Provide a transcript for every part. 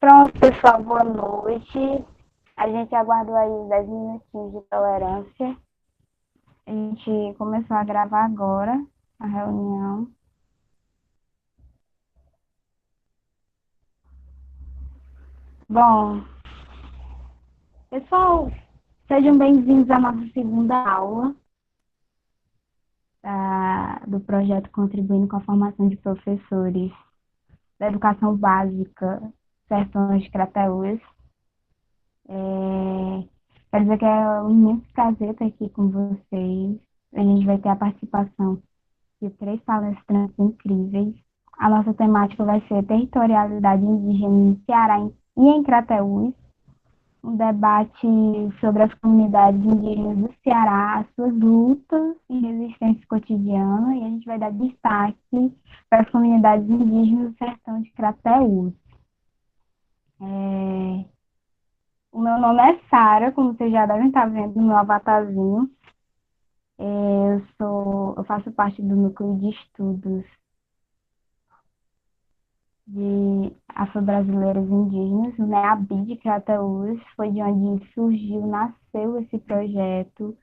Pronto, pessoal, boa noite. A gente aguardou aí 10 minutinhos de tolerância. A gente começou a gravar agora a reunião. Bom, pessoal, sejam bem-vindos à nossa segunda aula do projeto Contribuindo com a Formação de Professores da Educação Básica Sertões de Crateús. Quero dizer que é um imenso prazer estar aqui com vocês. A gente vai ter a participação de três palestrantes incríveis. A nossa temática vai ser territorialidade indígena no Ceará e em Crateús, um debate sobre as comunidades indígenas do Ceará, as suas lutas e resistência cotidiana, e a gente vai dar destaque para as comunidades indígenas do sertão de Crateús. O meu nome é Sara, como vocês já devem estar vendo no meu avatarzinho. Eu faço parte do núcleo de estudos de afro-brasileiras indígenas, o NEABI de Crateús, foi de onde surgiu, nasceu esse projeto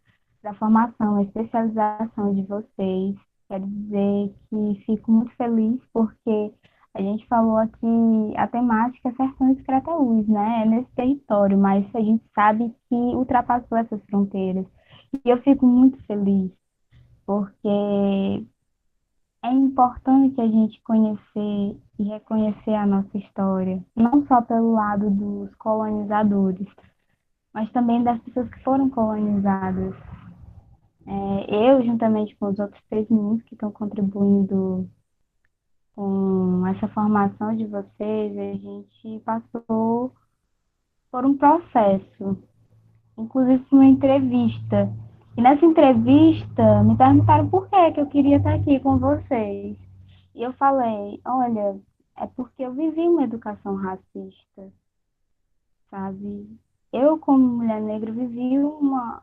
da formação, a especialização de vocês. Quero dizer que fico muito feliz porque a gente falou aqui, a temática é Sertões de Crateús, né? É nesse território, mas a gente sabe que ultrapassou essas fronteiras. E eu fico muito feliz porque é importante a gente conhecer e reconhecer a nossa história, não só pelo lado dos colonizadores, mas também das pessoas que foram colonizadas. Eu, juntamente com os outros três meninos que estão contribuindo com essa formação de vocês, a gente passou por um processo, inclusive por uma entrevista. E nessa entrevista, me perguntaram por que eu queria estar aqui com vocês. E eu falei, olha, é porque eu vivi uma educação racista, sabe? Eu, como mulher negra, vivi uma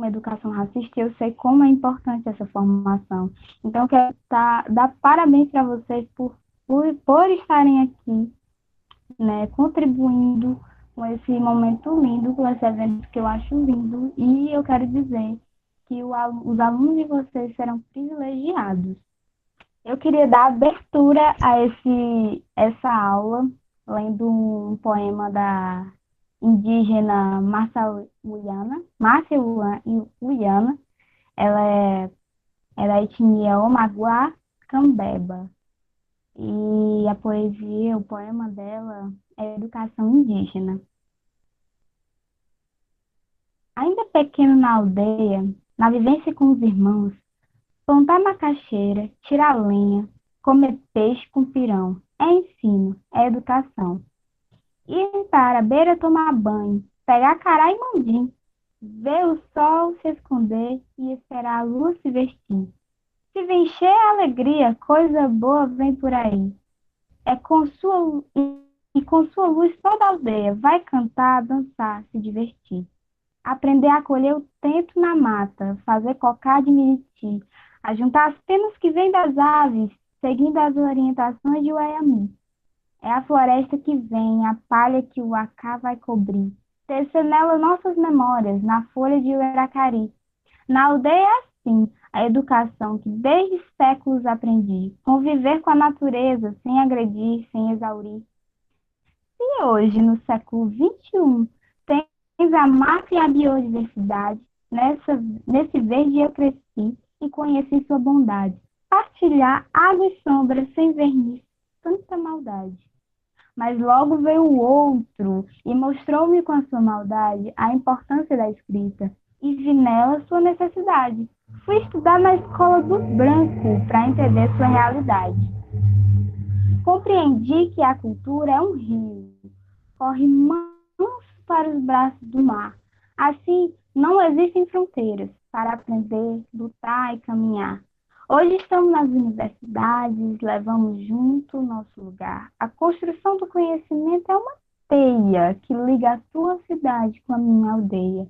educação racista e eu sei como é importante essa formação. Então, eu quero dar parabéns para vocês por estarem aqui, né, contribuindo com esse momento lindo, com esse evento que eu acho lindo. E eu quero dizer que os alunos de vocês serão privilegiados. Eu queria dar abertura a essa aula, lendo um poema da indígena Márcia Uiana. Ela é da etnia Omaguá Cambeba. E a poesia, o poema dela é Educação Indígena. Ainda pequeno na aldeia, na vivência com os irmãos, plantar macaxeira, tirar lenha, comer peixe com pirão. É ensino, é educação. Ir para a beira tomar banho, pegar cará e mandim, ver o sol se esconder e esperar a luz se vestir. Se vencer a alegria, coisa boa vem por aí. É com sua e com sua luz toda a aldeia vai cantar, dançar, se divertir. Aprender a colher o tento na mata, fazer cocá de miriti, a juntar as penas que vêm das aves, seguindo as orientações de Uaiami. É a floresta que vem, a palha que o acá vai cobrir. Tecer nela nossas memórias, na folha de Ueracari. Na aldeia é assim, a educação que desde séculos aprendi. Conviver com a natureza, sem agredir, sem exaurir. E hoje, no século XXI, tens a mata e a biodiversidade. Nesse verde eu cresci e conheci sua bondade. Partilhar água e sombra sem verniz, tanta maldade. Mas logo veio o outro e mostrou-me com a sua maldade a importância da escrita e vi nela sua necessidade. Fui estudar na escola do branco para entender sua realidade. Compreendi que a cultura é um rio, corre manso para os braços do mar. Assim, não existem fronteiras para aprender, lutar e caminhar. Hoje estamos nas universidades, levamos junto o nosso lugar. A construção do conhecimento é uma teia que liga a sua cidade com a minha aldeia,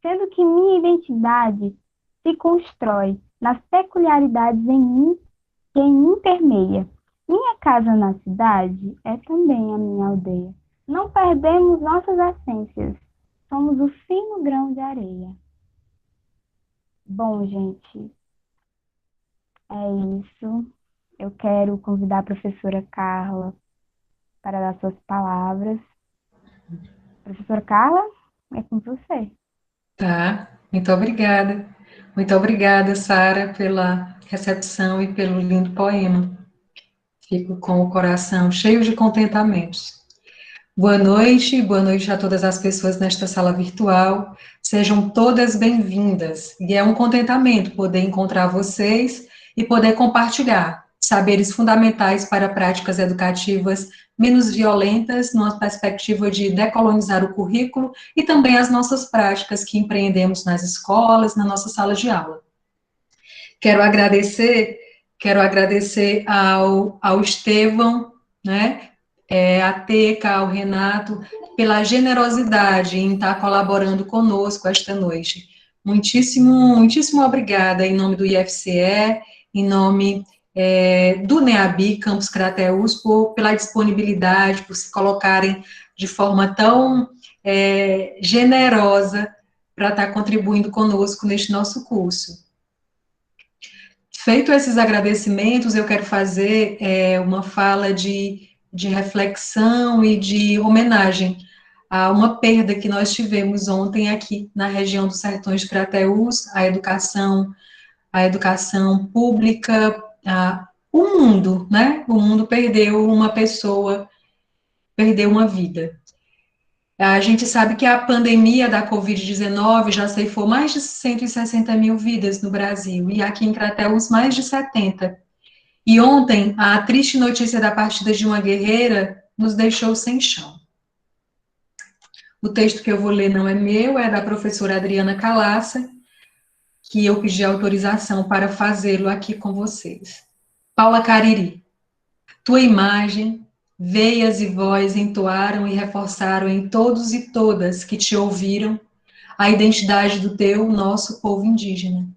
sendo que minha identidade se constrói nas peculiaridades em mim quem intermeia. Minha casa na cidade é também a minha aldeia. Não perdemos nossas essências. Somos o fino grão de areia. Bom, gente, é isso. Eu quero convidar a professora Carla para dar suas palavras. Professora Carla, é com você. Tá, muito obrigada. Muito obrigada, Sara, pela recepção e pelo lindo poema. Fico com o coração cheio de contentamentos. Boa noite a todas as pessoas nesta sala virtual. Sejam todas bem-vindas. E é um contentamento poder encontrar vocês e poder compartilhar saberes fundamentais para práticas educativas menos violentas, numa perspectiva de decolonizar o currículo e também as nossas práticas que empreendemos nas escolas, na nossa sala de aula. Quero agradecer, quero agradecer ao Estevão, né, a Teca, ao Renato, pela generosidade em estar colaborando conosco esta noite. Muitíssimo obrigada em nome do IFCE, em nome do NEABI, Campus Crateús, pela disponibilidade, por se colocarem de forma tão generosa para estar contribuindo conosco neste nosso curso. Feito esses agradecimentos, eu quero fazer uma fala de reflexão e de homenagem a uma perda que nós tivemos ontem aqui na região dos Sertões de Crateús, a educação pública, o mundo, né? O mundo perdeu uma pessoa, perdeu uma vida. A gente sabe que a pandemia da Covid-19 já ceifou mais de 160 mil vidas no Brasil, e aqui em Crateús mais de 70. E ontem, a triste notícia da partida de uma guerreira nos deixou sem chão. O texto que eu vou ler não é meu, é da professora Adriana Calassa, que eu pedi autorização para fazê-lo aqui com vocês. Paula Cariri, tua imagem, veias e voz entoaram e reforçaram em todos e todas que te ouviram a identidade do teu, nosso povo indígena.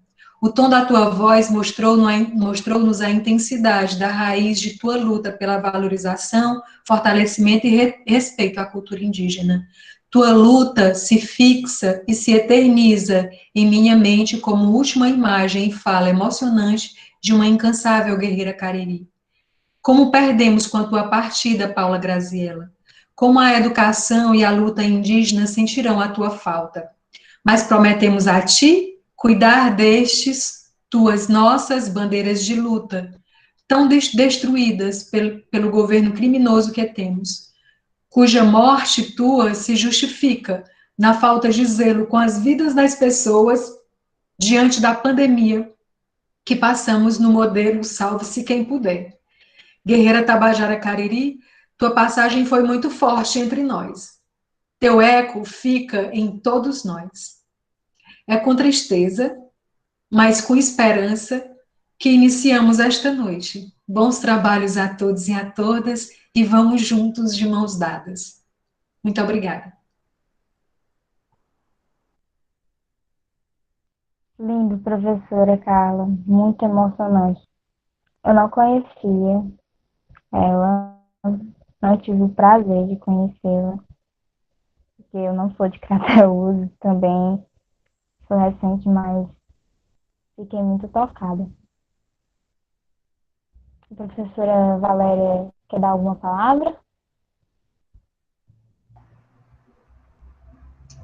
O tom da tua voz mostrou-nos a intensidade da raiz de tua luta pela valorização, fortalecimento e respeito à cultura indígena. Tua luta se fixa e se eterniza em minha mente como última imagem e fala emocionante de uma incansável guerreira cariri. Como perdemos com a tua partida, Paula Graziella? Como a educação e a luta indígena sentirão a tua falta? Mas prometemos a ti cuidar destes, tuas nossas bandeiras de luta, tão destruídas pelo governo criminoso que temos, cuja morte tua se justifica na falta de zelo com as vidas das pessoas diante da pandemia que passamos no modelo Salve-se Quem Puder. Guerreira Tabajara Cariri, tua passagem foi muito forte entre nós. Teu eco fica em todos nós. É com tristeza, mas com esperança, que iniciamos esta noite. Bons trabalhos a todos e a todas, e vamos juntos de mãos dadas. Muito obrigada. Lindo, professora Carla, muito emocionante. Eu não conhecia ela, não tive o prazer de conhecê-la, porque eu não sou de Crateús, também sou recente, mas fiquei muito tocada. A professora Valéria quer dar alguma palavra?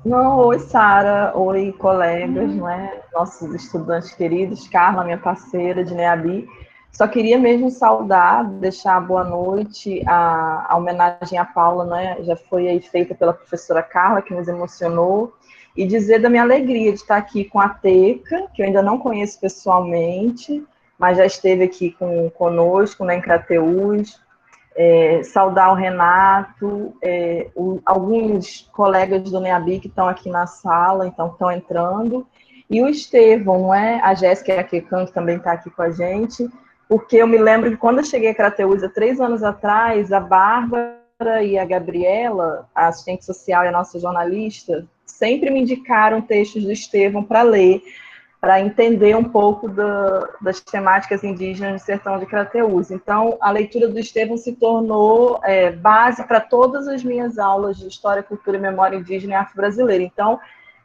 Não, oi, Sara, oi, colegas, não é? Nossos estudantes queridos, Carla, minha parceira de NEABI. Só queria mesmo saudar, deixar boa noite, a homenagem à Paula, né? Já foi aí feita pela professora Carla, que nos emocionou, e dizer da minha alegria de estar aqui com a Teca, que eu ainda não conheço pessoalmente, mas já esteve aqui conosco, né, em Crateús. Saudar o Renato, alguns colegas do NEABI que estão aqui na sala, então estão entrando, e o Estevão, não é? A Jéssica e a Kekan, que também está aqui com a gente, porque eu me lembro que quando eu cheguei a Crateús há 3 anos atrás, a Bárbara e a Gabriela, a assistente social e a nossa jornalista, sempre me indicaram textos do Estevão para ler, para entender um pouco das temáticas indígenas do sertão de Crateús. Então, a leitura do Estevão se tornou base para todas as minhas aulas de História, Cultura e Memória Indígena e Afro-Brasileira. Então,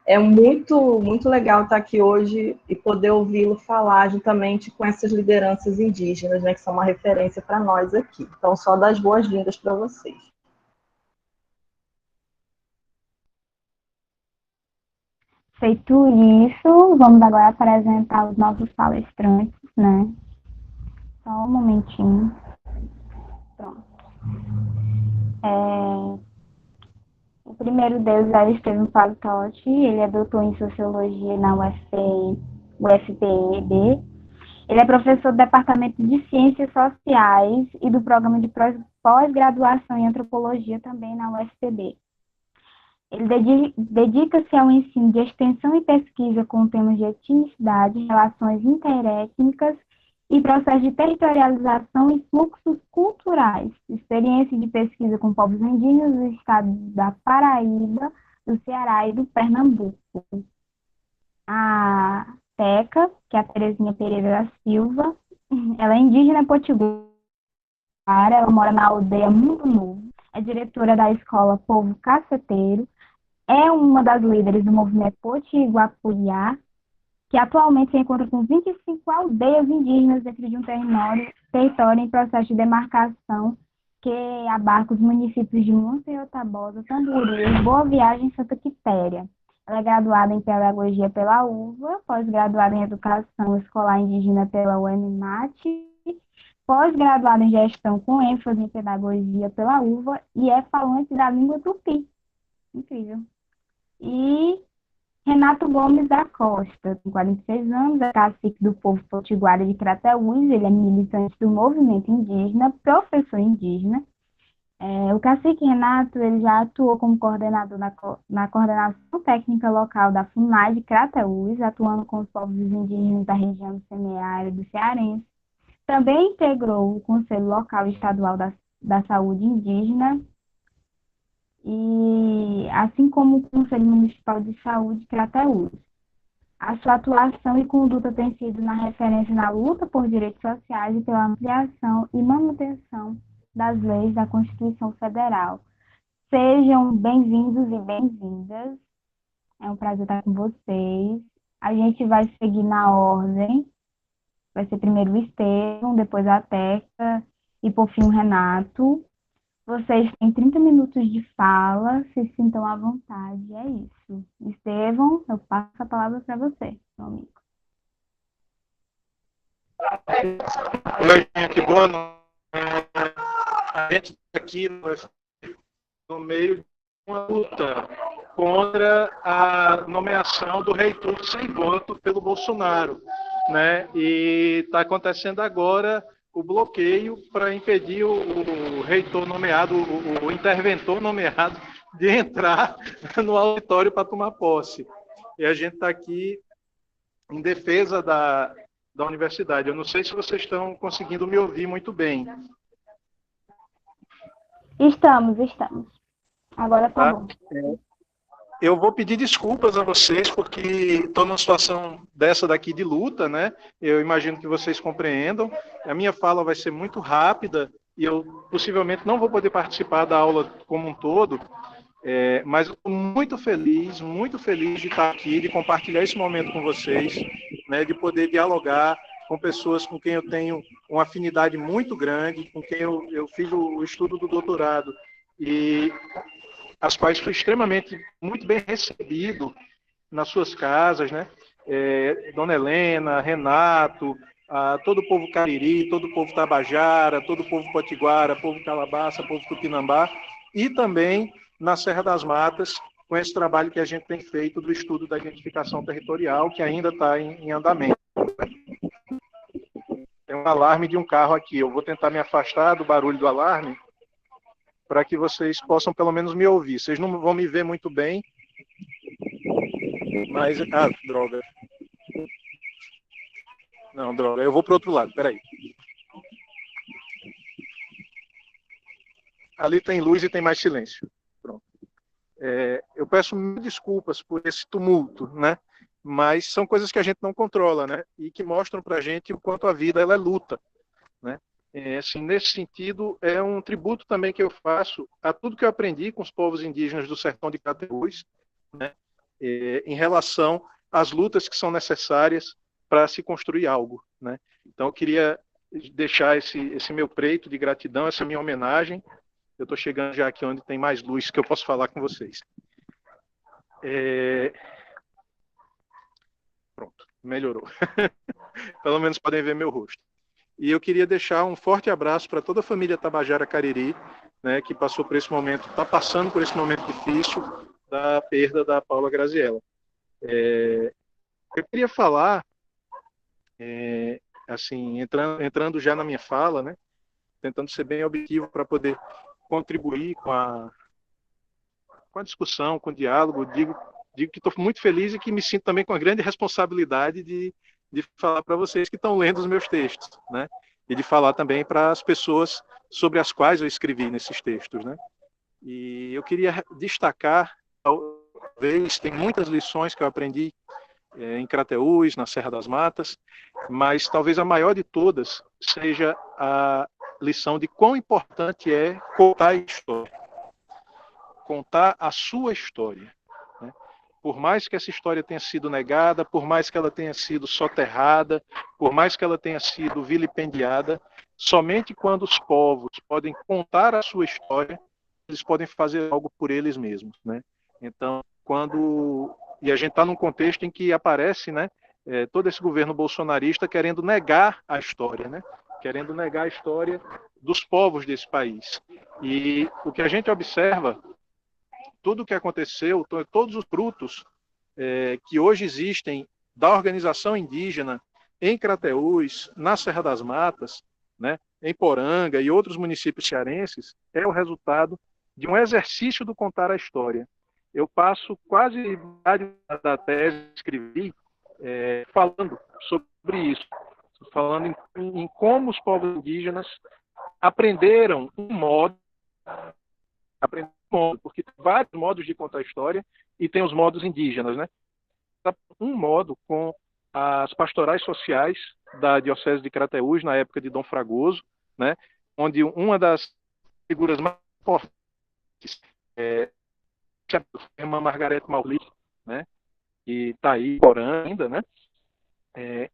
é muito, muito legal estar aqui hoje e poder ouvi-lo falar juntamente com essas lideranças indígenas, né, que são uma referência para nós aqui. Então, só dar as boas-vindas para vocês. Feito isso, vamos agora apresentar os nossos palestrantes, né? Só um momentinho. Pronto. O primeiro deles é o Estevam Palitotti, ele é doutor em Sociologia na UFPEB. Ele é professor do Departamento de Ciências Sociais e do Programa de Pós-Graduação em Antropologia também na UFPB. Ele dedica-se ao ensino de extensão e pesquisa com temas de etnicidade, relações interétnicas e processo de territorialização e fluxos culturais. Experiência de pesquisa com povos indígenas do estado da Paraíba, do Ceará e do Pernambuco. A Teca, que é a Terezinha Pereira da Silva, ela é indígena potiguara, ela mora na aldeia Mundo Novo, é diretora da escola Povo Caceteiro, é uma das líderes do movimento Potiguapuriá, que atualmente se encontra com 25 aldeias indígenas dentro de um território em processo de demarcação que abarca os municípios de Monteiro Tabosa, Tamboril, Boa Viagem e Santa Quitéria. Ela é graduada em Pedagogia pela UVA, pós-graduada em Educação Escolar Indígena pela UNMAT, pós-graduada em Gestão com ênfase em Pedagogia pela UVA e é falante da língua tupi. Incrível. E Renato Gomes da Costa, tem 46 anos, é cacique do povo potiguara de Crateús, ele é militante do movimento indígena, professor indígena. O cacique Renato ele já atuou como coordenador na coordenação técnica local da FUNAI de Crateús, atuando com os povos indígenas da região do semiárido cearense. Também integrou o Conselho Local e Estadual da Saúde Indígena, e assim como o Conselho Municipal de Saúde de Crateús. A sua atuação e conduta tem sido na referência na luta por direitos sociais e pela ampliação e manutenção das leis da Constituição Federal. Sejam bem-vindos e bem-vindas. É um prazer estar com vocês. A gente vai seguir na ordem. Vai ser primeiro o Estevam, depois a Teca e por fim o Renato. Vocês têm 30 minutos de fala, se sintam à vontade, é isso. Estevam, eu passo a palavra para você, meu amigo. Oi, gente, boa noite. A gente está aqui no meio de uma luta contra a nomeação do reitor sem voto pelo Bolsonaro, né? E está acontecendo agora o bloqueio para impedir o reitor nomeado, o interventor nomeado, de entrar no auditório para tomar posse. E a gente está aqui em defesa da universidade. Eu não sei se vocês estão conseguindo me ouvir muito bem. Estamos. Agora tá bom. Eu vou pedir desculpas a vocês, porque estou numa situação dessa daqui de luta, né? Eu imagino que vocês compreendam. A minha fala vai ser muito rápida e eu possivelmente não vou poder participar da aula como um todo, mas eu estou muito feliz de estar aqui, de compartilhar esse momento com vocês, né? De poder dialogar com pessoas com quem eu tenho uma afinidade muito grande, com quem eu fiz o estudo do doutorado e as quais fui extremamente muito bem recebido nas suas casas, né? Dona Helena, Renato, todo o povo Cariri, todo o povo Tabajara, todo o povo Potiguara, povo Calabaça, povo Tupinambá, e também na Serra das Matas, com esse trabalho que a gente tem feito do estudo da identificação territorial, que ainda está em andamento. Tem um alarme de um carro aqui, eu vou tentar me afastar do barulho do alarme, para que vocês possam pelo menos me ouvir. Vocês não vão me ver muito bem, mas... droga. Não, droga, eu vou para o outro lado, peraí. Ali tem luz e tem mais silêncio. Pronto. Eu peço mil desculpas por esse tumulto, né? mas são coisas que a gente não controla, né? E que mostram para a gente o quanto a vida ela é luta, né? Assim, nesse sentido, é um tributo também que eu faço a tudo que eu aprendi com os povos indígenas do sertão de Crateús, né? Em relação às lutas que são necessárias para se construir algo, né? Então, eu queria deixar esse meu preito de gratidão, essa minha homenagem. Eu estou chegando já aqui onde tem mais luz que eu posso falar com vocês. Pronto, melhorou. Pelo menos podem ver meu rosto. E eu queria deixar um forte abraço para toda a família Tabajara Cariri, né, que passou por esse momento, está passando por esse momento difícil da perda da Paula Graziella. Eu queria falar, assim, entrando já na minha fala, né, tentando ser bem objetivo para poder contribuir com a discussão, com o diálogo. Digo que estou muito feliz e que me sinto também com a grande responsabilidade de falar para vocês que estão lendo os meus textos, né? E de falar também para as pessoas sobre as quais eu escrevi nesses textos, né? E eu queria destacar, talvez, tem muitas lições que eu aprendi em Crateús, na Serra das Matas, mas talvez a maior de todas seja a lição de quão importante é contar a história. Contar a sua história, né? Por mais que essa história tenha sido negada, por mais que ela tenha sido soterrada, por mais que ela tenha sido vilipendiada, somente quando os povos podem contar a sua história, eles podem fazer algo por eles mesmos, né? Então, e a gente está num contexto em que aparece, né, todo esse governo bolsonarista querendo negar a história, né? Querendo negar a história dos povos desse país. E o que a gente observa, tudo o que aconteceu, todos os frutos que hoje existem da organização indígena em Crateús, na Serra das Matas, né, em Poranga e outros municípios cearenses, é o resultado de um exercício do contar a história. Eu passo quase metade da tese que escrevi falando sobre isso, falando em como os povos indígenas aprenderam um modo, porque tem vários modos de contar a história e tem os modos indígenas, né? Um modo com as pastorais sociais da Diocese de Crateús, na época de Dom Fragoso, né? Onde uma das figuras mais importantes é a irmã Margarete Mauli, né? Que está aí, orando ainda, né?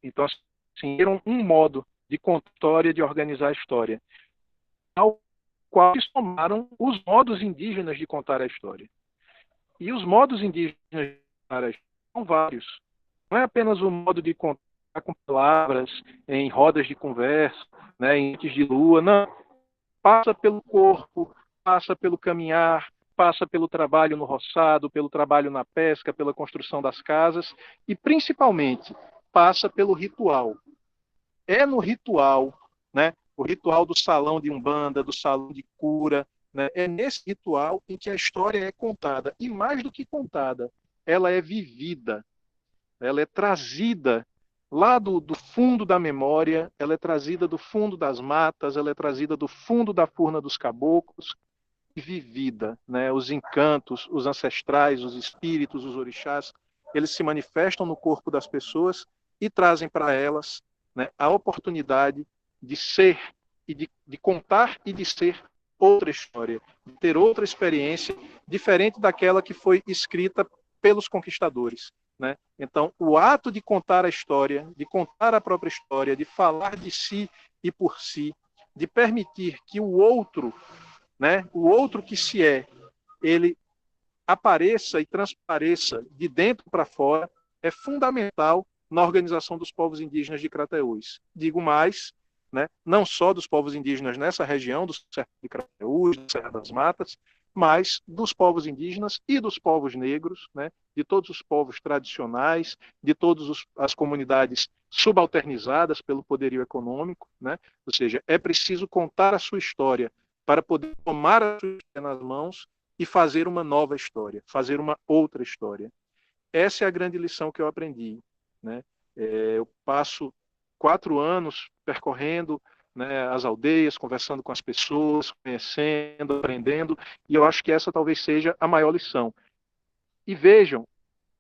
Então, assim, era um modo de contar a história, de organizar a história, ao qual se somaram os modos indígenas de contar a história. E os modos indígenas de contar a história são vários. Não é apenas o modo de contar com palavras, em rodas de conversa, né, em noites de lua, não. Passa pelo corpo, passa pelo caminhar, passa pelo trabalho no roçado, pelo trabalho na pesca, pela construção das casas e, principalmente, passa pelo ritual. É no ritual, né, o ritual do salão de umbanda, do salão de cura, né, é nesse ritual em que a história é contada. E mais do que contada, ela é vivida, ela é trazida lá do fundo da memória, ela é trazida do fundo das matas, ela é trazida do fundo da furna dos caboclos, e vivida, né? Os encantos, os ancestrais, os espíritos, os orixás, eles se manifestam no corpo das pessoas e trazem para elas, né, a oportunidade de ser e de contar e de ser outra história, de ter outra experiência diferente daquela que foi escrita pelos conquistadores, né? Então, o ato de contar a história, de contar a própria história, de falar de si e por si, de permitir que o outro, né, o outro que se ele apareça e transpareça de dentro para fora, é fundamental na organização dos povos indígenas de Crateús. Digo mais, né, não só dos povos indígenas nessa região, do Sertão de Crateús, da Serra das Matas, mas dos povos indígenas e dos povos negros, né, de todos os povos tradicionais, de todas as comunidades subalternizadas pelo poderio econômico, né? Ou seja, é preciso contar a sua história para poder tomar a sua história nas mãos e fazer uma nova história, fazer uma outra história. Essa é a grande lição que eu aprendi, né? Eu passo 4 anos percorrendo, né, as aldeias, conversando com as pessoas, conhecendo, aprendendo, e eu acho que essa talvez seja a maior lição. E vejam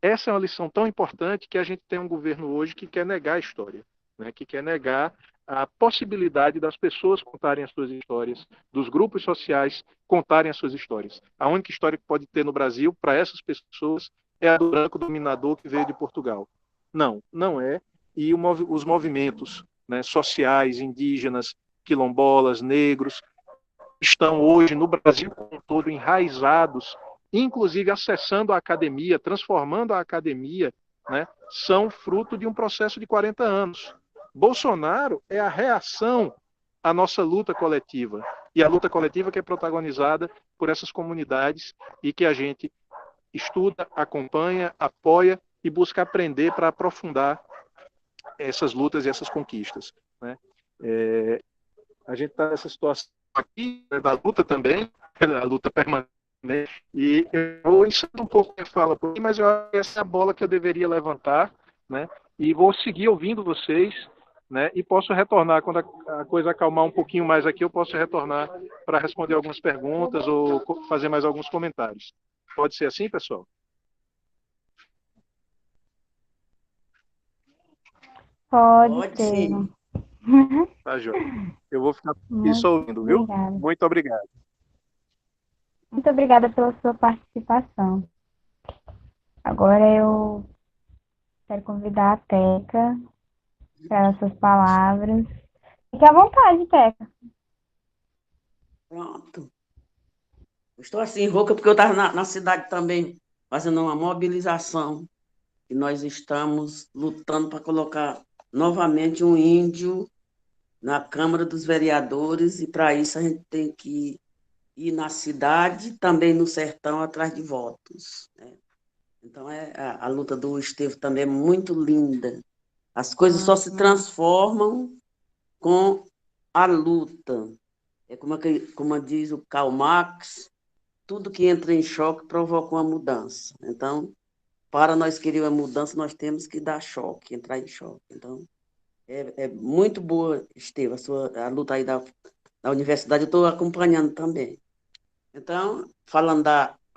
Essa é uma lição tão importante que a gente tem um governo hoje que quer negar a história, né? Que quer negar a possibilidade das pessoas contarem as suas histórias, dos grupos sociais contarem as suas histórias. A única história que pode ter no Brasil para essas pessoas é a do branco dominador que veio de Portugal. Não, não é. E os movimentos, né, sociais, indígenas, quilombolas, negros, estão hoje no Brasil como um todo enraizados, inclusive acessando a academia, transformando a academia, né, são fruto de um processo de 40 anos. Bolsonaro é a reação à nossa luta coletiva, e a luta coletiva que é protagonizada por essas comunidades e que a gente estuda, acompanha, apoia e busca aprender para aprofundar essas lutas e essas conquistas, né? A gente está nessa situação aqui, né, da luta também, a luta permanente, e eu vou encerrar um pouco a fala por aqui, mas eu acho que essa é a bola que eu deveria levantar, né, e vou seguir ouvindo vocês, né, e posso retornar, quando a coisa acalmar um pouquinho mais aqui, eu posso retornar para responder algumas perguntas ou fazer mais alguns comentários. Pode ser assim, pessoal? Pode Pode ser. sim. Tá, João. Eu vou ficar aqui Muito só ouvindo, viu? obrigada. Muito obrigado. Muito obrigada pela sua participação. Agora eu quero convidar a Teca para as suas palavras. Fique à vontade, Teca. Pronto. Eu estou assim, rouca, porque eu estava na cidade também, fazendo uma mobilização, e nós estamos lutando para colocar novamente um índio na Câmara dos Vereadores, e para isso a gente tem que ir na cidade, também no sertão, atrás de votos, né? Então, a luta do Estevão também é muito linda. As coisas só se transformam com a luta. É como diz o Karl Marx, tudo que entra em choque provoca uma mudança. Então, para nós querer uma mudança, nós temos que dar choque, entrar em choque. Então, é muito boa, Estevam, a luta aí da universidade, eu estou acompanhando também. Então,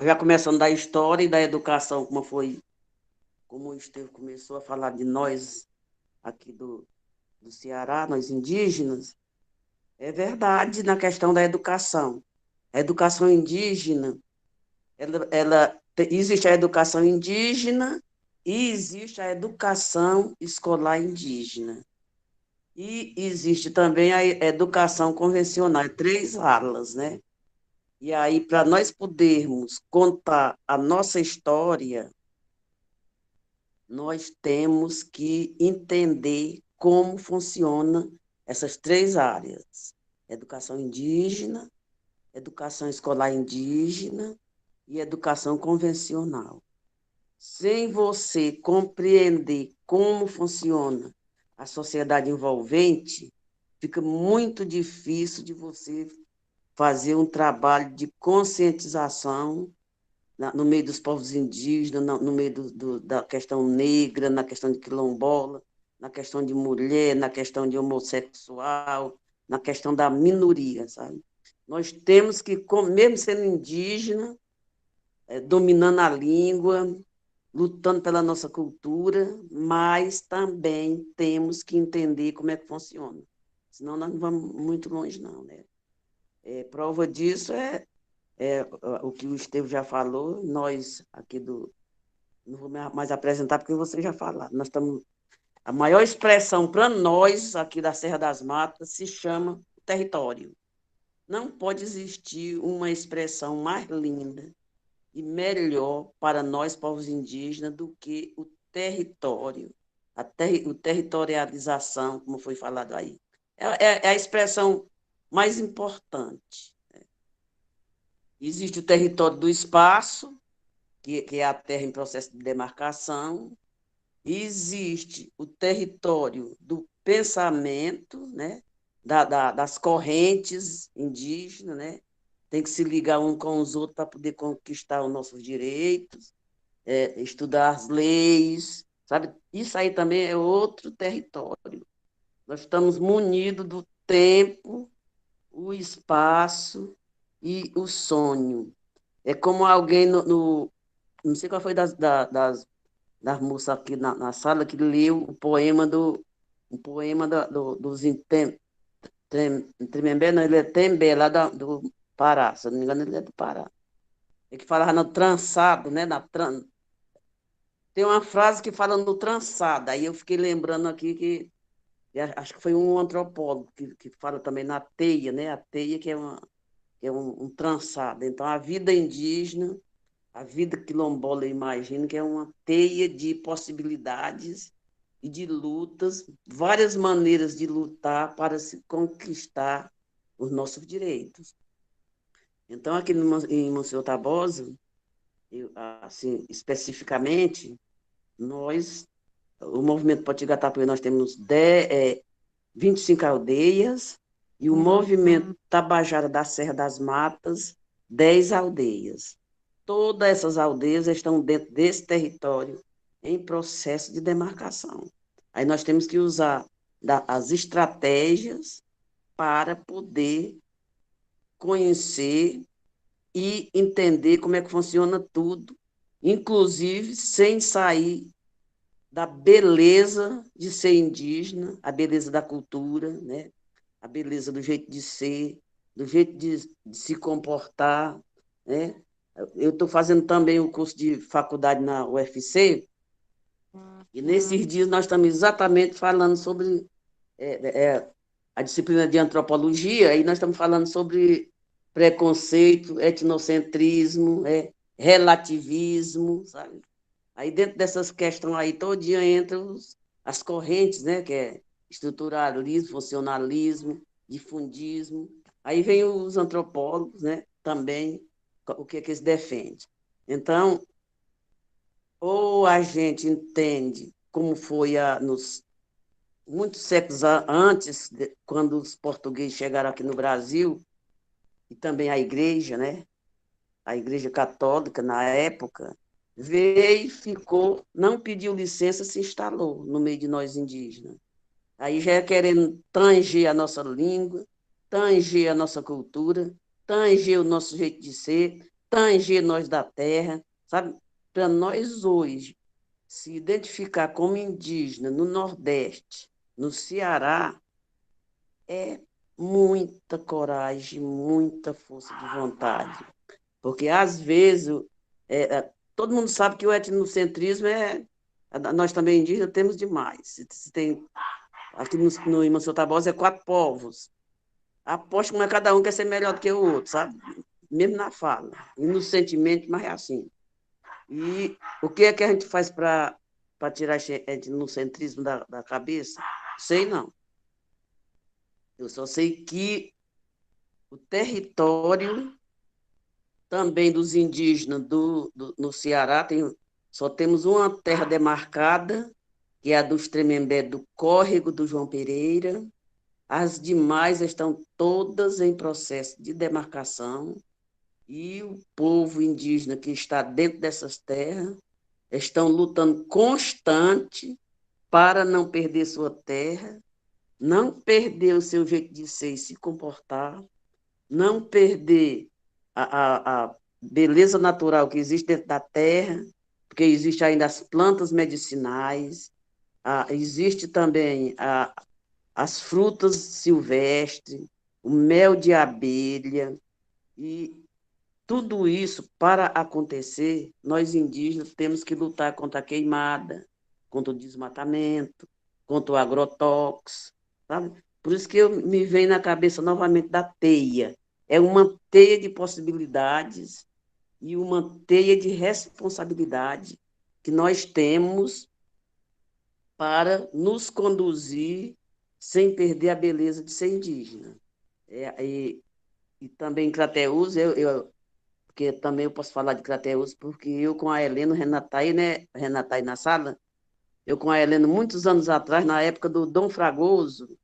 já começando da história e da educação, como o Estevam começou a falar de nós aqui do Ceará, nós indígenas, é verdade na questão da educação. A educação indígena, existe a educação indígena e existe a educação escolar indígena. E existe também a educação convencional, três alas, né? E aí, para nós podermos contar a nossa história, nós temos que entender como funciona essas três áreas: educação indígena, educação escolar indígena e educação convencional. Sem você compreender como funciona a sociedade envolvente, fica muito difícil de você fazer um trabalho de conscientização no meio dos povos indígenas, no meio da questão negra, na questão de quilombola, na questão de mulher, na questão de homossexual, na questão da minoria, sabe? Nós temos que, mesmo sendo indígena, dominando a língua, lutando pela nossa cultura, mas também temos que entender como é que funciona. Senão nós não vamos muito longe, não, né? Prova disso o que o Estevam já falou, nós aqui não vou mais apresentar porque você já falou. Nós estamos, a maior expressão para nós aqui da Serra das Matas se chama território. Não pode existir uma expressão mais linda e melhor para nós, povos indígenas, do que o território, o territorialização, como foi falado aí. É a expressão mais importante. Existe o território do espaço, que é a terra em processo de demarcação. Existe o território do pensamento, né? Das correntes indígenas, né? Tem que se ligar um com os outros para poder conquistar os nossos direitos, estudar as leis, sabe? Isso aí também é outro território. Nós estamos munidos do tempo, o espaço e o sonho. É como alguém não sei qual foi das das moças aqui na sala que leu o poema dos Tremembé, não, ele é Tembé, lá do Pará, se eu não me engano, ele é do Pará. Ele que falava no trançado, né? Tem uma frase que fala no trançado, aí eu fiquei lembrando aqui que acho que foi um antropólogo que fala também na teia, né? A teia que é um trançado. Então, a vida indígena, a vida quilombola, eu imagino que é uma teia de possibilidades e de lutas, várias maneiras de lutar para se conquistar os nossos direitos. Então, aqui em Monsenhor Tabosa, assim, especificamente, o movimento Potigatapuê, nós temos 25 aldeias, e o movimento Tabajara da Serra das Matas, 10 aldeias. Todas essas aldeias estão dentro desse território em processo de demarcação. Aí nós temos que usar as estratégias para poder conhecer e entender como é que funciona tudo, inclusive sem sair da beleza de ser indígena, a beleza da cultura, né? A beleza do jeito de ser, do jeito de se comportar, né? Eu estou fazendo também o curso de faculdade na UFC, e nesses dias nós estamos exatamente falando sobre a disciplina de antropologia, e nós estamos falando sobre preconceito, etnocentrismo, relativismo, sabe? Aí dentro dessas questões aí, todo dia entram as correntes, né? Que é estruturalismo, funcionalismo, difundismo. Aí vem os antropólogos, né? Também, o que é que eles defendem. Então, ou a gente entende como foi nos muitos séculos antes, quando os portugueses chegaram aqui no Brasil, e também a igreja, né? A igreja católica, na época, veio e ficou, não pediu licença, se instalou no meio de nós indígenas. Aí já é querendo tanger a nossa língua, tanger a nossa cultura, tanger o nosso jeito de ser, tanger nós da terra, sabe? Para nós hoje se identificar como indígena no Nordeste, no Ceará, é muita coragem, muita força de vontade. Porque, às vezes, todo mundo sabe que o etnocentrismo nós também indígenas temos demais. Se tem, aqui no Imanso Tabosa é 4 povos. Aposto que não é cada um quer ser melhor do que o outro, sabe? Mesmo na fala. E no sentimento, mas é assim. E o que é que a gente faz para tirar esse etnocentrismo da cabeça? Sei não. Eu só sei que o território também dos indígenas no Ceará, só temos uma terra demarcada, que é a dos Tremembé do Córrego do João Pereira. As demais estão todas em processo de demarcação, e o povo indígena que está dentro dessas terras estão lutando constante para não perder sua terra, não perder o seu jeito de ser e se comportar, não perder a beleza natural que existe dentro da terra, porque existe ainda as plantas medicinais, existe também as frutas silvestres, o mel de abelha, e tudo isso, para acontecer, nós indígenas temos que lutar contra a queimada, contra o desmatamento, contra o agrotóxico, sabe? Por isso que me vem na cabeça novamente da teia. É uma teia de possibilidades e uma teia de responsabilidade que nós temos para nos conduzir sem perder a beleza de ser indígena. E também em Crateús, porque também eu posso falar de Crateús, porque eu com a Helena, Renata aí na sala, eu com a Helena, muitos anos atrás, na época do Dom Fragoso,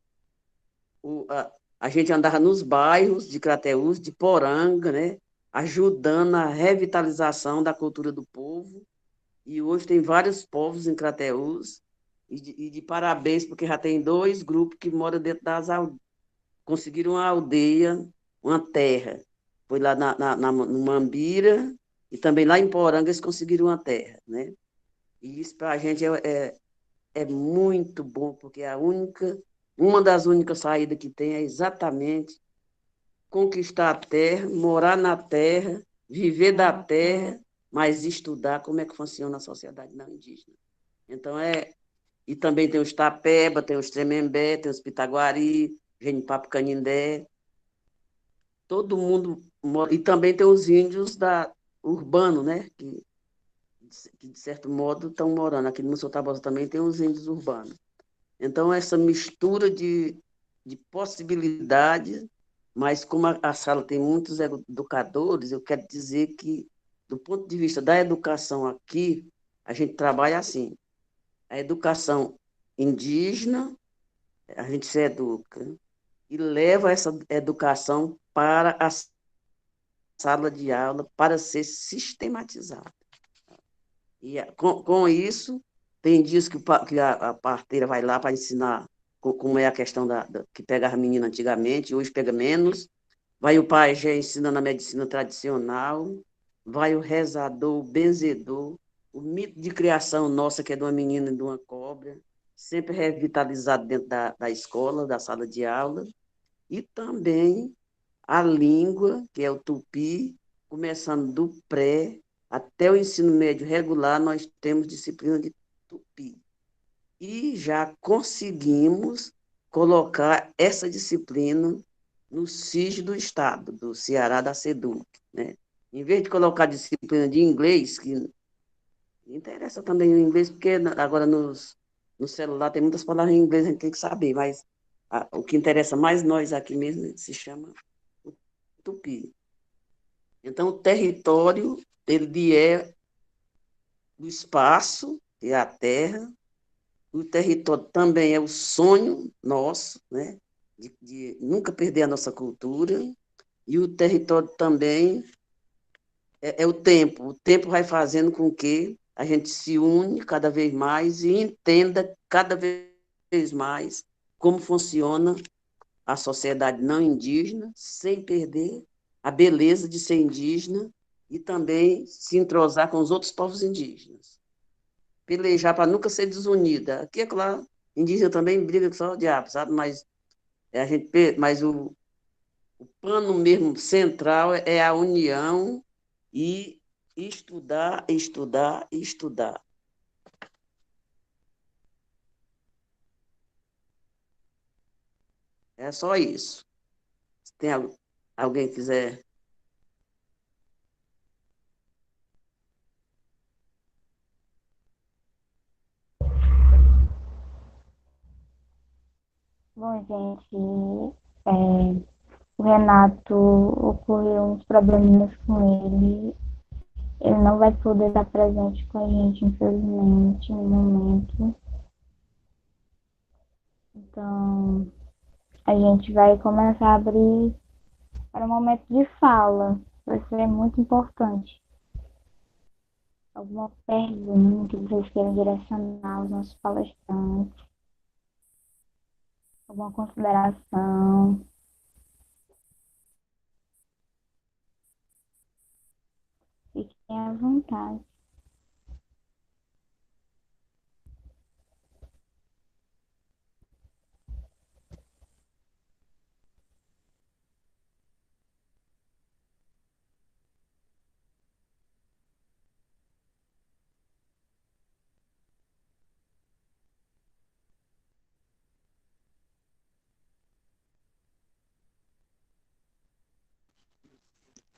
a gente andava nos bairros de Crateús, de Poranga, né, ajudando a revitalização da cultura do povo, e hoje tem vários povos em Crateús, e de parabéns, porque já tem 2 grupos que moram dentro das aldeias, conseguiram uma aldeia, uma terra. Foi lá no Mambira, e também lá em Poranga eles conseguiram uma terra, né? E isso para a gente é muito bom, porque uma das únicas saídas que tem é exatamente conquistar a terra, morar na terra, viver da terra, mas estudar como é que funciona a sociedade não indígena. Então, e também tem os Tapeba, tem os Tremembé, tem os Pitaguari, Genipapo Canindé, todo mundo mora, e também tem os índios urbanos, né, que de certo modo estão morando. Aqui no Sul Tabosa também tem os índios urbanos. Então, essa mistura de possibilidades, mas como a sala tem muitos educadores, eu quero dizer que, do ponto de vista da educação aqui, a gente trabalha assim. A educação indígena, a gente se educa e leva essa educação para a sala de aula para ser sistematizada. E com isso, tem dias que a parteira vai lá para ensinar como é a questão que pega as meninas antigamente, hoje pega menos. Vai o pajé ensinando a medicina tradicional, vai o rezador, o benzedor, o mito de criação nossa, que é de uma menina e de uma cobra, sempre revitalizado dentro da escola, da sala de aula, e também a língua, que é o tupi, começando do pré até o ensino médio regular, nós temos disciplina de tupi. E já conseguimos colocar essa disciplina no SIS do Estado, do Ceará, da SEDUC. Né? Em vez de colocar disciplina de inglês, que interessa também o inglês, porque agora no celular tem muitas palavras em inglês, a gente tem que saber, mas o que interessa mais nós aqui mesmo se chama o tupi. Então, o território, ele é o espaço, que é a terra, o território também é o sonho nosso, né? De nunca perder a nossa cultura, e o território também é o tempo. O tempo vai fazendo com que a gente se une cada vez mais e entenda cada vez mais como funciona a sociedade não indígena, sem perder a beleza de ser indígena e também se entrosar com os outros povos indígenas. Pelejar para nunca ser desunida. Aqui, é claro, indígena também briga com só o diabo, sabe? Mas o pano mesmo central é a união e estudar, estudar e estudar. É só isso. Se tem alguém que quiser. Bom, gente, o Renato ocorreu uns probleminhas com ele. Ele não vai poder estar presente com a gente, infelizmente, no momento. Então, a gente vai começar a abrir para um momento de fala. Vai ser muito importante. Alguma pergunta que vocês queiram direcionar aos nossos palestrantes? Alguma consideração? Fiquem à vontade.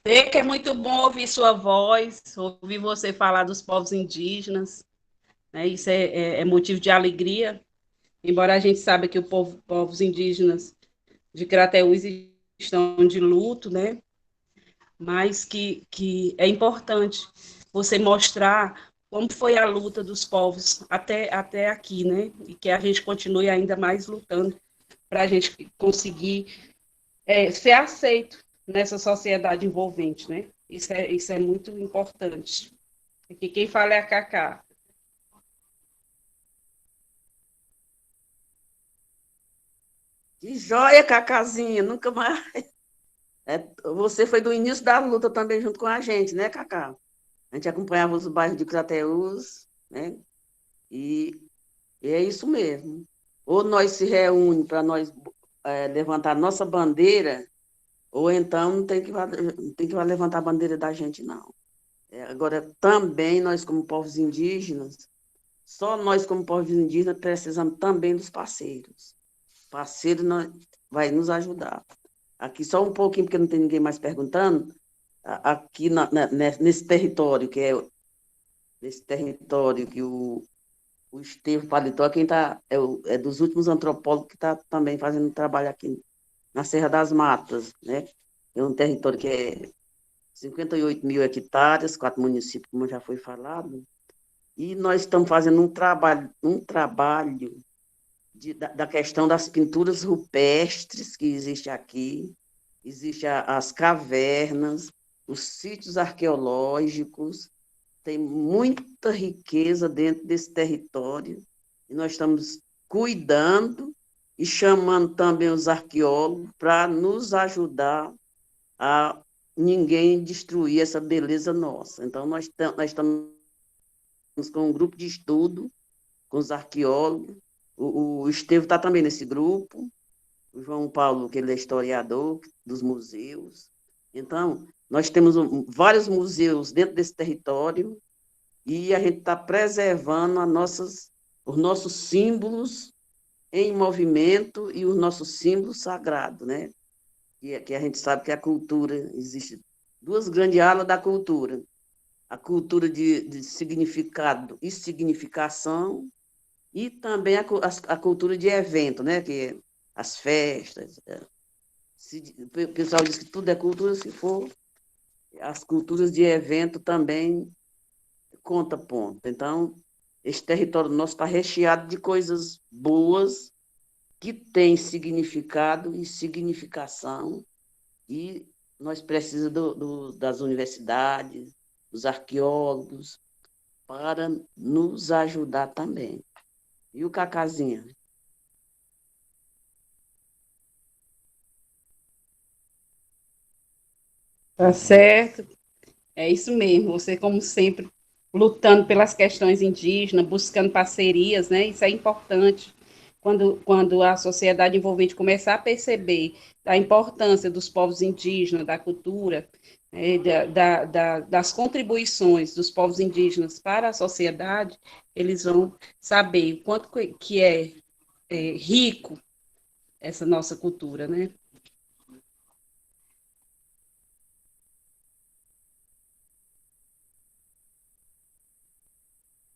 Sei que é muito bom ouvir sua voz, ouvir você falar dos povos indígenas, né? Isso é motivo de alegria, embora a gente saiba que os povos indígenas de Crateús estão de luto, né? Mas que é importante você mostrar como foi a luta dos povos até aqui, né? E que a gente continue ainda mais lutando para a gente conseguir ser aceito nessa sociedade envolvente, né? Isso é muito importante. Aqui quem fala é a Cacá. Que joia, Cacazinha, nunca mais. Você foi do início da luta também junto com a gente, né, Cacá? A gente acompanhava os bairros de Crateús, né? E é isso mesmo. Ou nós se reúne para nós levantar nossa bandeira, ou então não tem que levantar a bandeira da gente, não. Agora, também nós, como povos indígenas, só nós, como povos indígenas, precisamos também dos parceiros. Parceiro vai nos ajudar. Aqui, só um pouquinho, porque não tem ninguém mais perguntando, aqui nesse território, nesse território que o Estevam Paletó, quem tá, é dos últimos antropólogos que está também fazendo trabalho aqui na Serra das Matas, né? É um território que é 58 mil hectares, 4 municípios, como já foi falado, e nós estamos fazendo um trabalho da questão das pinturas rupestres que existe aqui, existe as cavernas, os sítios arqueológicos, tem muita riqueza dentro desse território, e nós estamos cuidando e chamando também os arqueólogos para nos ajudar a ninguém destruir essa beleza nossa. Então, nós estamos com um grupo de estudo, com os arqueólogos, o Estevam está também nesse grupo, o João Paulo, que ele é historiador dos museus. Então, nós temos vários museus dentro desse território, e a gente está preservando os nossos símbolos em movimento e os nossos símbolos sagrados, né? Que a gente sabe que a cultura, existe duas grandes alas da cultura: a cultura de significado e significação, e também a cultura de evento, né? Que é as festas. O pessoal diz que tudo é cultura, se for, as culturas de evento também conta ponto. Então, esse território nosso está recheado de coisas boas que têm significado e significação, e nós precisamos das universidades, dos arqueólogos, para nos ajudar também. E o Cacazinha? Tá certo? É isso mesmo. Você, como sempre, lutando pelas questões indígenas, buscando parcerias, né? Isso é importante. Quando a sociedade envolvente começar a perceber a importância dos povos indígenas, da cultura, né, das contribuições dos povos indígenas para a sociedade, eles vão saber o quanto que é rico essa nossa cultura, né?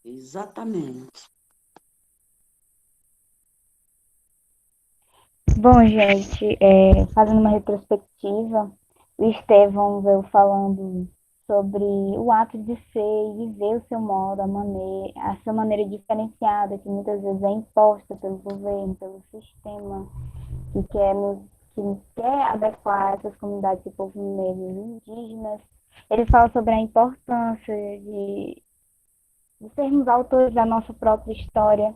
Exatamente. Bom, gente, fazendo uma retrospectiva, o Estevão veio falando sobre o ato de ser e viver o seu modo, a sua maneira diferenciada, que muitas vezes é imposta pelo governo, pelo sistema, que quer adequar essas comunidades de povo negro e indígenas. Ele fala sobre a importância de sermos autores da nossa própria história.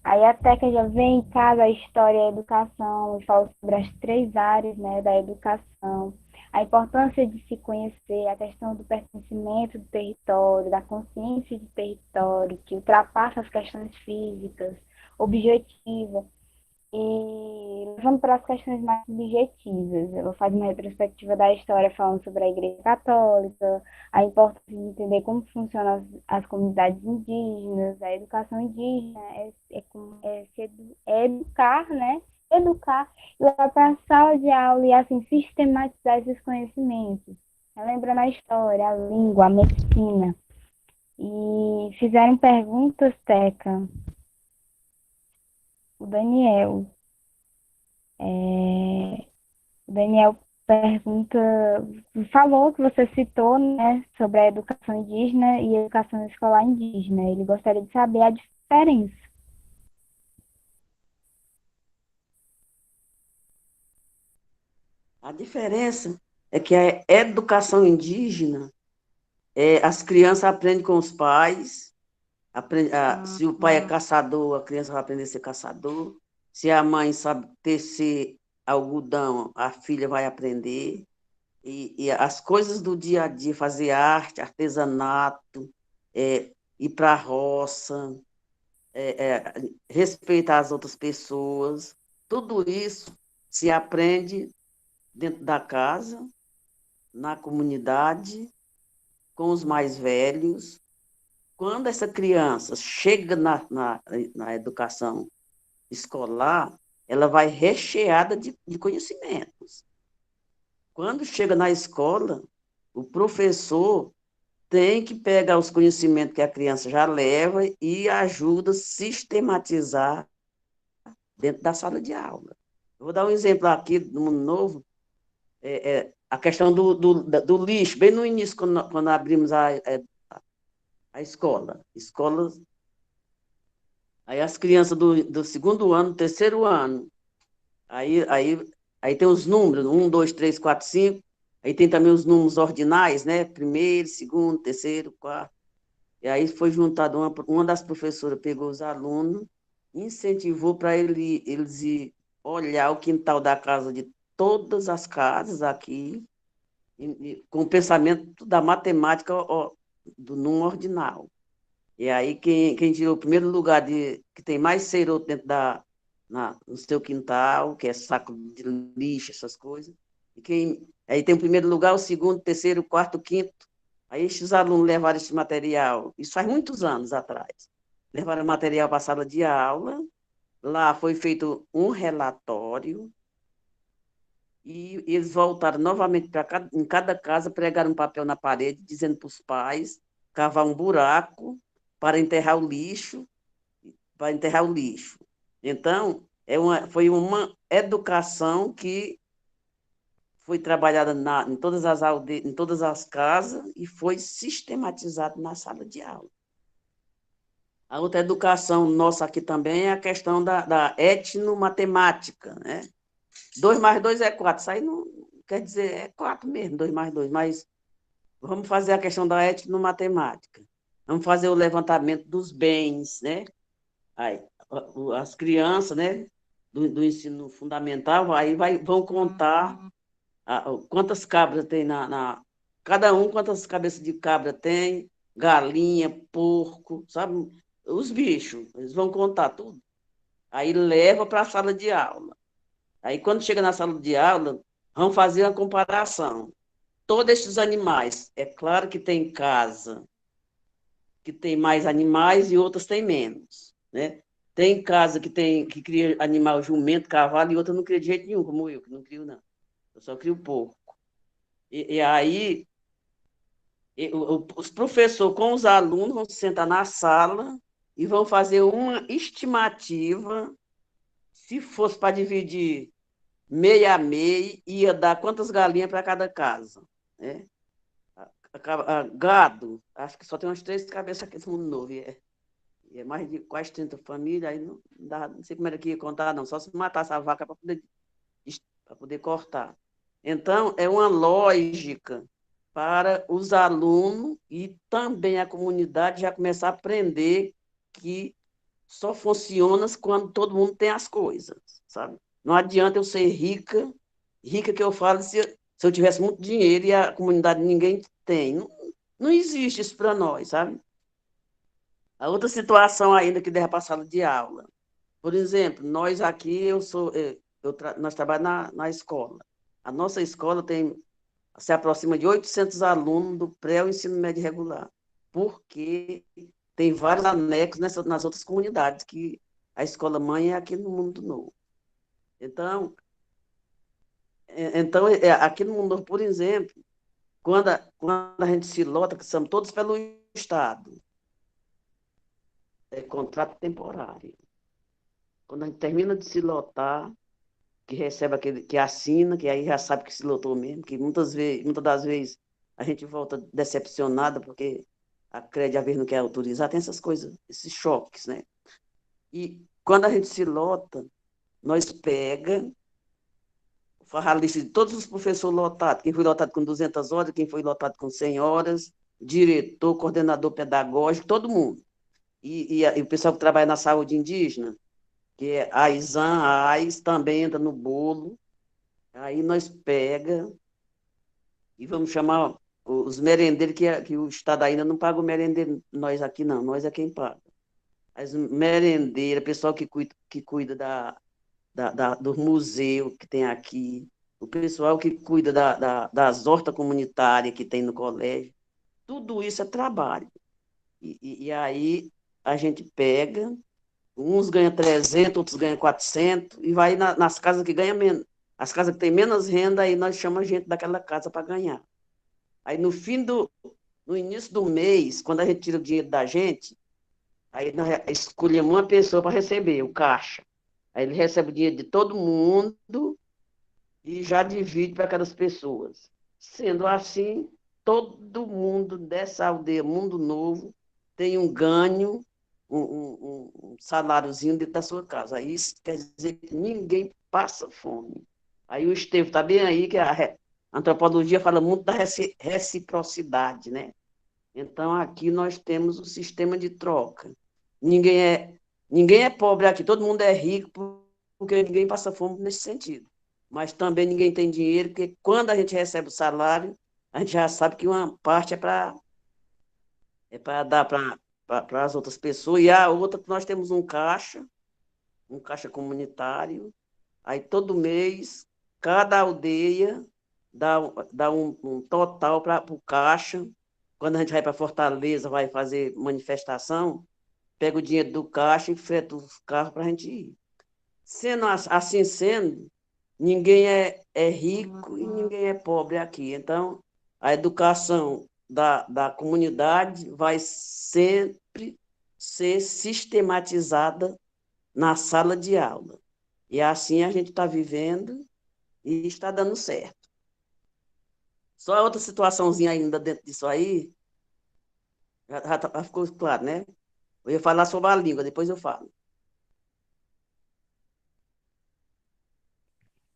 Aí a Teca já vem em casa a história e a educação, e fala sobre as três áreas, né, da educação, a importância de se conhecer, a questão do pertencimento do território, da consciência de território, que ultrapassa as questões físicas, objetivas. E levando para as questões mais subjetivas, eu vou fazer uma retrospectiva da história falando sobre a Igreja Católica, a importância de entender como funcionam as comunidades indígenas, a educação indígena, é educar, né? Educar e levar para a sala de aula e assim sistematizar esses conhecimentos. Lembrando a história, a língua, a medicina. E fizeram perguntas, Teca. O Daniel. O Daniel pergunta, falou que você citou, né, sobre a educação indígena e a educação escolar indígena. Ele gostaria de saber a diferença. A diferença é que a educação indígena, as crianças aprendem com os pais. Se o pai é caçador, a criança vai aprender a ser caçador. Se a mãe sabe tecer algodão, a filha vai aprender. E as coisas do dia a dia, fazer arte, artesanato, ir para a roça, respeitar as outras pessoas. Tudo isso se aprende dentro da casa, na comunidade, com os mais velhos. Quando essa criança chega na educação escolar, ela vai recheada de conhecimentos. Quando chega na escola, o professor tem que pegar os conhecimentos que a criança já leva e ajuda a sistematizar dentro da sala de aula. Eu vou dar um exemplo aqui do Mundo Novo, a questão do lixo, bem no início, quando abrimos a escola. Aí as crianças do segundo ano, terceiro ano, aí tem os números, 1, 2, 3, 4, 5, aí tem também os números ordinais, né? Primeiro, segundo, terceiro, quarto. E aí foi juntado, uma das professoras pegou os alunos, incentivou para eles ir olhar o quintal da casa de todas as casas aqui, com o pensamento da matemática do número ordinal. E aí, quem tirou o primeiro lugar que tem mais ceroto dentro no seu quintal, que é saco de lixo, essas coisas. Aí tem o primeiro lugar, o segundo, terceiro, quarto, quinto. Aí esses alunos levaram esse material, isso faz muitos anos atrás. Levaram o material para a sala de aula, lá foi feito um relatório, e eles voltaram novamente em cada casa, pregaram um papel na parede, dizendo para os pais cavar um buraco para enterrar o lixo, Então, foi uma educação que foi trabalhada em todas as em todas as casas e foi sistematizada na sala de aula. A outra educação nossa aqui também é a questão da etnomatemática, né? 2 mais 2 é 4, isso aí não quer dizer, é 4 mesmo, 2 mais 2, mas vamos fazer a questão da etnomatemática. Vamos fazer o levantamento dos bens, né? Aí, as crianças, né, do ensino fundamental, aí vão contar quantas cabras tem cada um, quantas cabeças de cabra tem, galinha, porco, sabe? Os bichos, eles vão contar tudo. Aí leva para a sala de aula. Aí, quando chega na sala de aula, vão fazer uma comparação. Todos esses animais, é claro que tem casa que tem mais animais e outras tem menos, né? Tem casa que cria animal jumento, cavalo, e outra não cria de jeito nenhum, como eu, que não crio, não. Eu só crio porco. E aí, os professores com os alunos vão se sentar na sala e vão fazer uma estimativa. Se fosse para dividir meia a meia, ia dar quantas galinhas para cada casa, né? Gado, acho que só tem umas 3 cabeças aqui no Mundo Novo, e é mais de quase 30 famílias, aí não sei como era que ia contar, não, só se matasse a vaca para poder cortar. Então, é uma lógica para os alunos e também a comunidade já começar a aprender que só funciona quando todo mundo tem as coisas, sabe? Não adianta eu ser rica que eu falo se eu tivesse muito dinheiro e a comunidade ninguém tem. Não existe isso para nós, sabe? A outra situação ainda que deve para a sala de aula. Por exemplo, nós aqui, nós trabalhamos na escola. A nossa escola se aproxima de 800 alunos do pré ao ensino médio regular, porque tem vários anexos nas outras comunidades, que a escola mãe é aqui no Mundo Novo. Então, aqui no Mundo Novo, por exemplo, quando a gente se lota, que somos todos pelo Estado, é contrato temporário. Quando a gente termina de se lotar, que recebe aquele, que assina, que aí já sabe que se lotou mesmo, que muitas das vezes a gente volta decepcionada, porque a Crédito Haver não quer autorizar, tem essas coisas, esses choques, né? E quando a gente se lota, nós pega, faz a lista de todos os professores lotados, quem foi lotado com 200 horas, quem foi lotado com 100 horas, diretor, coordenador pedagógico, todo mundo. E o pessoal que trabalha na saúde indígena, que é a ISAM, a AIS, também entra no bolo. Aí nós pega e vamos chamar os merendeiros, que o Estado ainda não paga o merendeiro, nós aqui não, nós é quem paga. as merendeiras, pessoal que cuida do museu que tem aqui, o pessoal que cuida das hortas comunitárias que tem no colégio. Tudo isso é trabalho. E aí a gente pega, uns ganham 300, outros ganham 400, e vai nas casas que ganham menos. As casas que têm menos renda, aí nós chamamos a gente daquela casa para ganhar. Aí no início do mês, quando a gente tira o dinheiro da gente, aí nós escolhemos uma pessoa para receber, o caixa. Aí ele recebe o dinheiro de todo mundo e já divide para aquelas pessoas. Sendo assim, todo mundo dessa aldeia Mundo Novo tem um ganho, um saláriozinho dentro da sua casa. Aí isso quer dizer que ninguém passa fome. Aí o Estevam está bem aí, que a antropologia fala muito da reciprocidade, né? Então, aqui nós temos o sistema de troca. Ninguém ninguém é pobre aqui, todo mundo é rico, porque ninguém passa fome nesse sentido. Mas também ninguém tem dinheiro, porque quando a gente recebe o salário, a gente já sabe que uma parte é para dar para as outras pessoas, e a outra nós temos um caixa comunitário. Aí todo mês, cada aldeia dá um total para o caixa. Quando a gente vai para Fortaleza, vai fazer manifestação, pega o dinheiro do caixa e freta os carros para a gente ir. Assim sendo, ninguém é rico e ninguém é pobre aqui. Então, a educação da comunidade vai sempre ser sistematizada na sala de aula. E assim a gente está vivendo e está dando certo. Só outra situaçãozinha ainda dentro disso aí, já ficou claro, né? Eu ia falar sobre a língua, depois eu falo.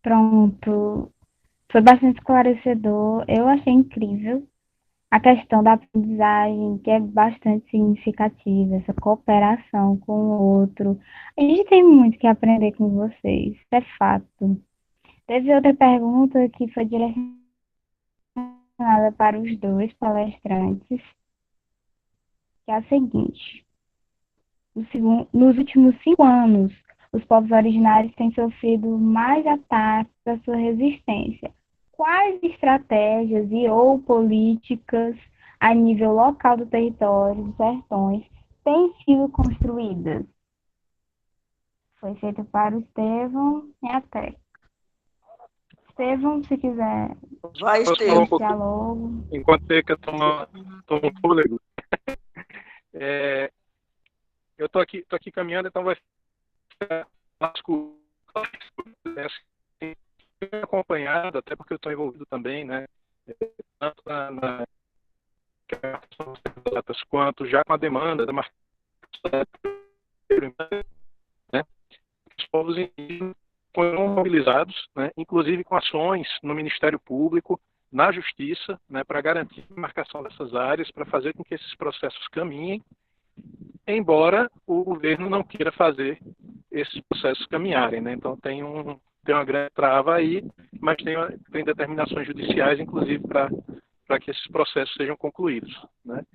Pronto. Foi bastante esclarecedor. Eu achei incrível a questão da aprendizagem, que é bastante significativa, essa cooperação com o outro. A gente tem muito que aprender com vocês, isso é fato. Teve outra pergunta que foi direcionada para os dois palestrantes, que é a seguinte: nos últimos 5 anos, os povos originários têm sofrido mais ataques à sua resistência. Quais estratégias e ou políticas a nível local do território dos sertões têm sido construídas? Foi feito para o Estevão e até. Estevão, se quiser Vai, Posso falar um Estevam. iniciar pouquinho logo. enquanto você toma um fôlego? Eu tô aqui caminhando, então vai ficar acompanhado, até porque eu estou envolvido também, né? Tanto na datas quanto já com a demanda da marca, né? Os povos indígenas foram mobilizados, né? Inclusive com ações no Ministério Público, na Justiça, né? Para garantir a marcação dessas áreas, para fazer com que esses processos caminhem, embora o governo não queira fazer esses processos caminharem, né? Então tem uma grande trava aí, mas tem determinações judiciais, inclusive, para que esses processos sejam concluídos, né?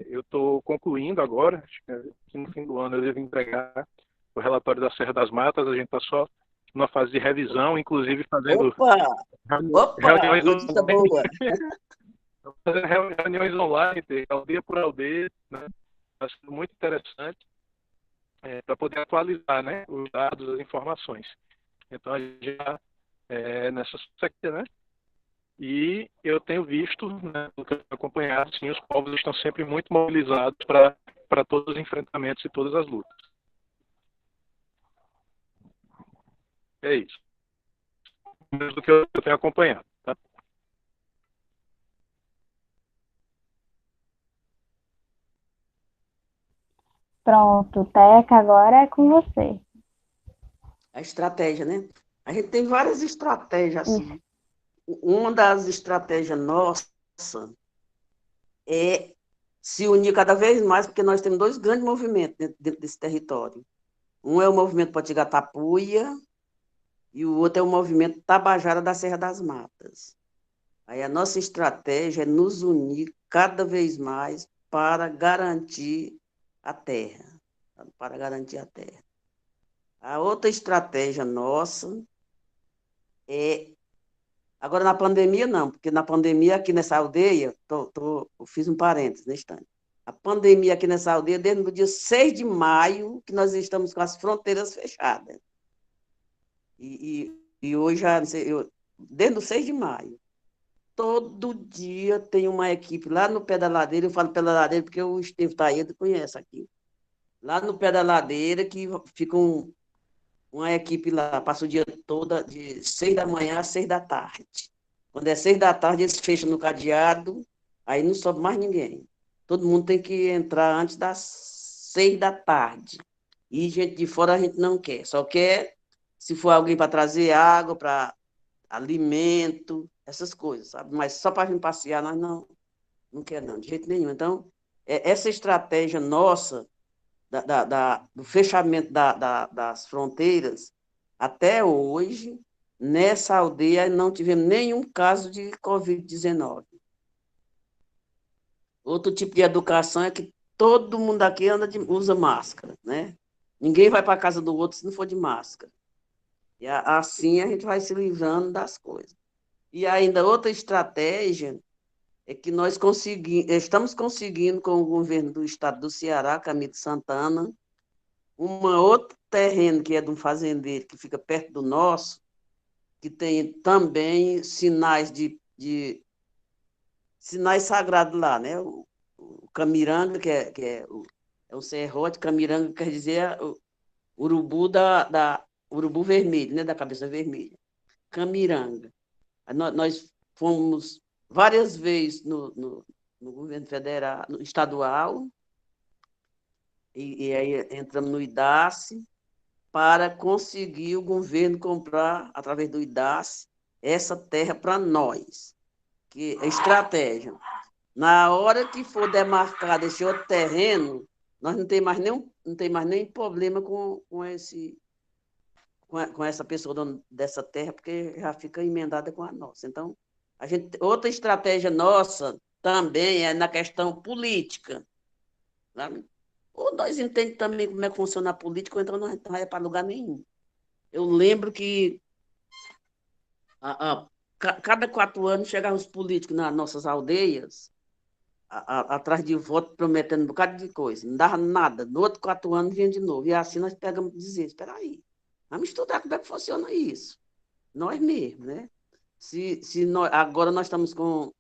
Eu estou concluindo agora, acho que no fim do ano eu devo entregar o relatório da Serra das Matas. A gente está só numa fase de revisão, inclusive fazendo reuniões Notícia online, boa. reuniões online, aldeia por aldeia, né? Está sendo muito interessante para poder atualizar, né, os dados, as informações. Então, a gente já nessa sequência, né? E eu tenho visto, né, acompanhado, sim, os povos estão sempre muito mobilizados para todos os enfrentamentos e todas as lutas. É isso. Do que eu tenho acompanhado, tá? Pronto, Teca, agora é com você. A estratégia, né? A gente tem várias estratégias, assim. Uma das estratégias nossas é se unir cada vez mais, porque nós temos dois grandes movimentos dentro desse território. Um é o movimento Potigatapuia e o outro é o movimento Tabajara da Serra das Matas. Aí a nossa estratégia é nos unir cada vez mais para garantir a terra. para garantir a terra. A outra estratégia nossa é... Agora, na pandemia, não, porque na pandemia, aqui nessa aldeia, eu fiz um parênteses nesse instante. A pandemia aqui nessa aldeia, desde o dia 6 de maio, que nós estamos com as fronteiras fechadas. E hoje, já, desde o 6 de maio, todo dia tem uma equipe lá no pé da ladeira, eu falo pé da ladeira porque o Estevam Taíde conhece aqui. Lá no pé da ladeira, que fica uma equipe lá, passa o dia todo, de 6 da manhã às 6 da tarde. Quando é 6 da tarde, eles fecham no cadeado, aí não sobe mais ninguém. Todo mundo tem que entrar antes das 6 da tarde. E gente de fora a gente não quer, só quer se for alguém para trazer água, para alimento, essas coisas, sabe? Mas só para vir passear, nós não queremos, não, de jeito nenhum. Então, essa estratégia nossa, do fechamento das fronteiras, até hoje, nessa aldeia, não tivemos nenhum caso de Covid-19. Outro tipo de educação é que todo mundo aqui usa máscara, né? Ninguém vai para a casa do outro se não for de máscara. E assim a gente vai se livrando das coisas. E ainda outra estratégia é que nós estamos conseguindo com o governo do estado do Ceará, Camilo Santana, outro terreno que é de um fazendeiro que fica perto do nosso, que tem também sinais sinais sagrados lá, né? O camiranga, que é o serrote, camiranga quer dizer o urubu urubu vermelho, né? Da cabeça vermelha. Camiranga. Nós fomos várias vezes no governo federal, no estadual, e aí entramos no IDACE, para conseguir o governo comprar, através do IDACE, essa terra para nós. Que é estratégia. Na hora que for demarcado esse outro terreno, nós não tem mais nem problema com essa pessoa dessa terra, porque já fica emendada com a nossa. Então, outra estratégia nossa também é na questão política. Sabe? Ou nós entendemos também como é que funciona a política, ou então não vai para lugar nenhum. Eu lembro que cada 4 anos chegavam os políticos nas nossas aldeias, atrás de voto, prometendo um bocado de coisa. Não dava nada. No outro 4 anos vinha de novo. E assim nós pegamos e dizíamos, espera aí, vamos estudar como é que funciona isso. Nós mesmos, né? Agora nós estamos com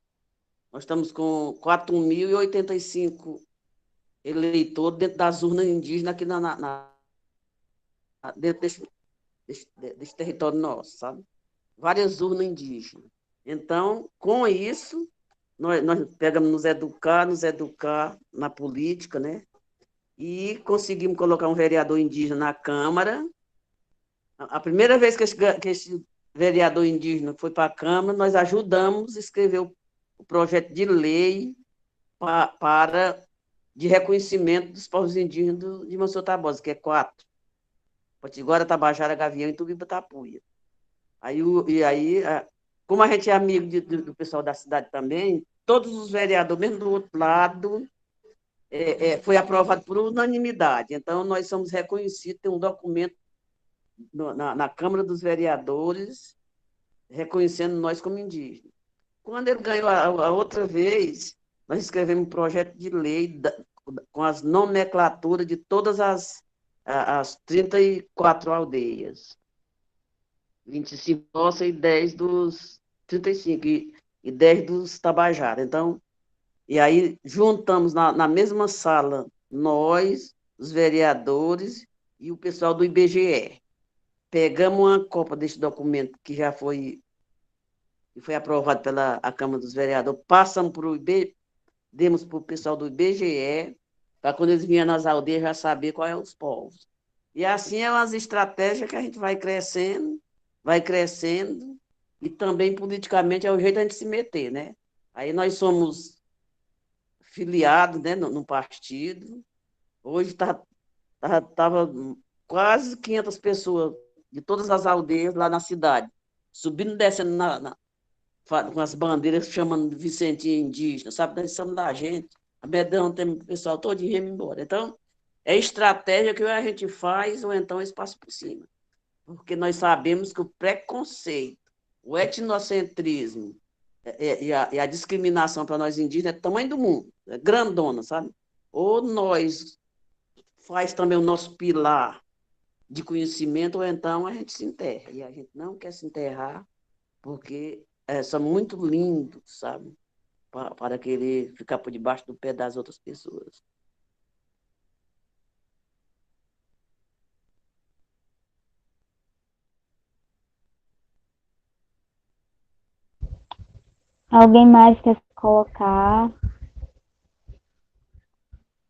4.085 eleitores dentro das urnas indígenas aqui dentro desse território nosso, sabe? Várias urnas indígenas. Então, com isso, nós pegamos nos educar na política, né? E conseguimos colocar um vereador indígena na Câmara. A primeira vez que esse vereador indígena foi para a Câmara, nós ajudamos a escrever o projeto de lei de reconhecimento dos povos indígenas de Monsenhor Tabosa, que é 4. Potiguara, Tabajara, Gavião e Tubiba-Tapuia. Como a gente é amigo do pessoal da cidade também, todos os vereadores, mesmo do outro lado, foi aprovado por unanimidade. Então, nós somos reconhecidos, tem um documento na Câmara dos Vereadores reconhecendo nós como indígenas. Quando ele ganhou a outra vez, nós escrevemos um projeto de lei com as nomenclaturas de todas as 34 aldeias. 25 nossa e 10 dos 35, e 10 dos Tabajara. Então, e aí juntamos na mesma sala nós, os vereadores e o pessoal do IBGE. Pegamos uma cópia desse documento que foi aprovado pela Câmara dos Vereadores, passamos para o IBGE, demos para o pessoal do IBGE, para quando eles vinham nas aldeias já saber quais são os povos. E assim é umas estratégias que a gente vai crescendo, e também politicamente é o jeito de a gente se meter, né? Aí nós somos filiados, né, no partido. Hoje estava quase 500 pessoas de todas as aldeias lá na cidade, subindo e descendo com as bandeiras chamando de Vicentinha indígena, sabe? Nós somos da gente. A Bedão tem o pessoal todo indo embora. Então, é estratégia que a gente faz ou então eles passam por cima. Porque nós sabemos que o preconceito, o etnocentrismo e a discriminação para nós indígenas é tamanho do mundo, é grandona, sabe? Ou nós faz também o nosso pilar de conhecimento, ou então a gente se enterra. E a gente não quer se enterrar porque são muito lindos, sabe? Para querer ficar por debaixo do pé das outras pessoas. Alguém mais quer se colocar?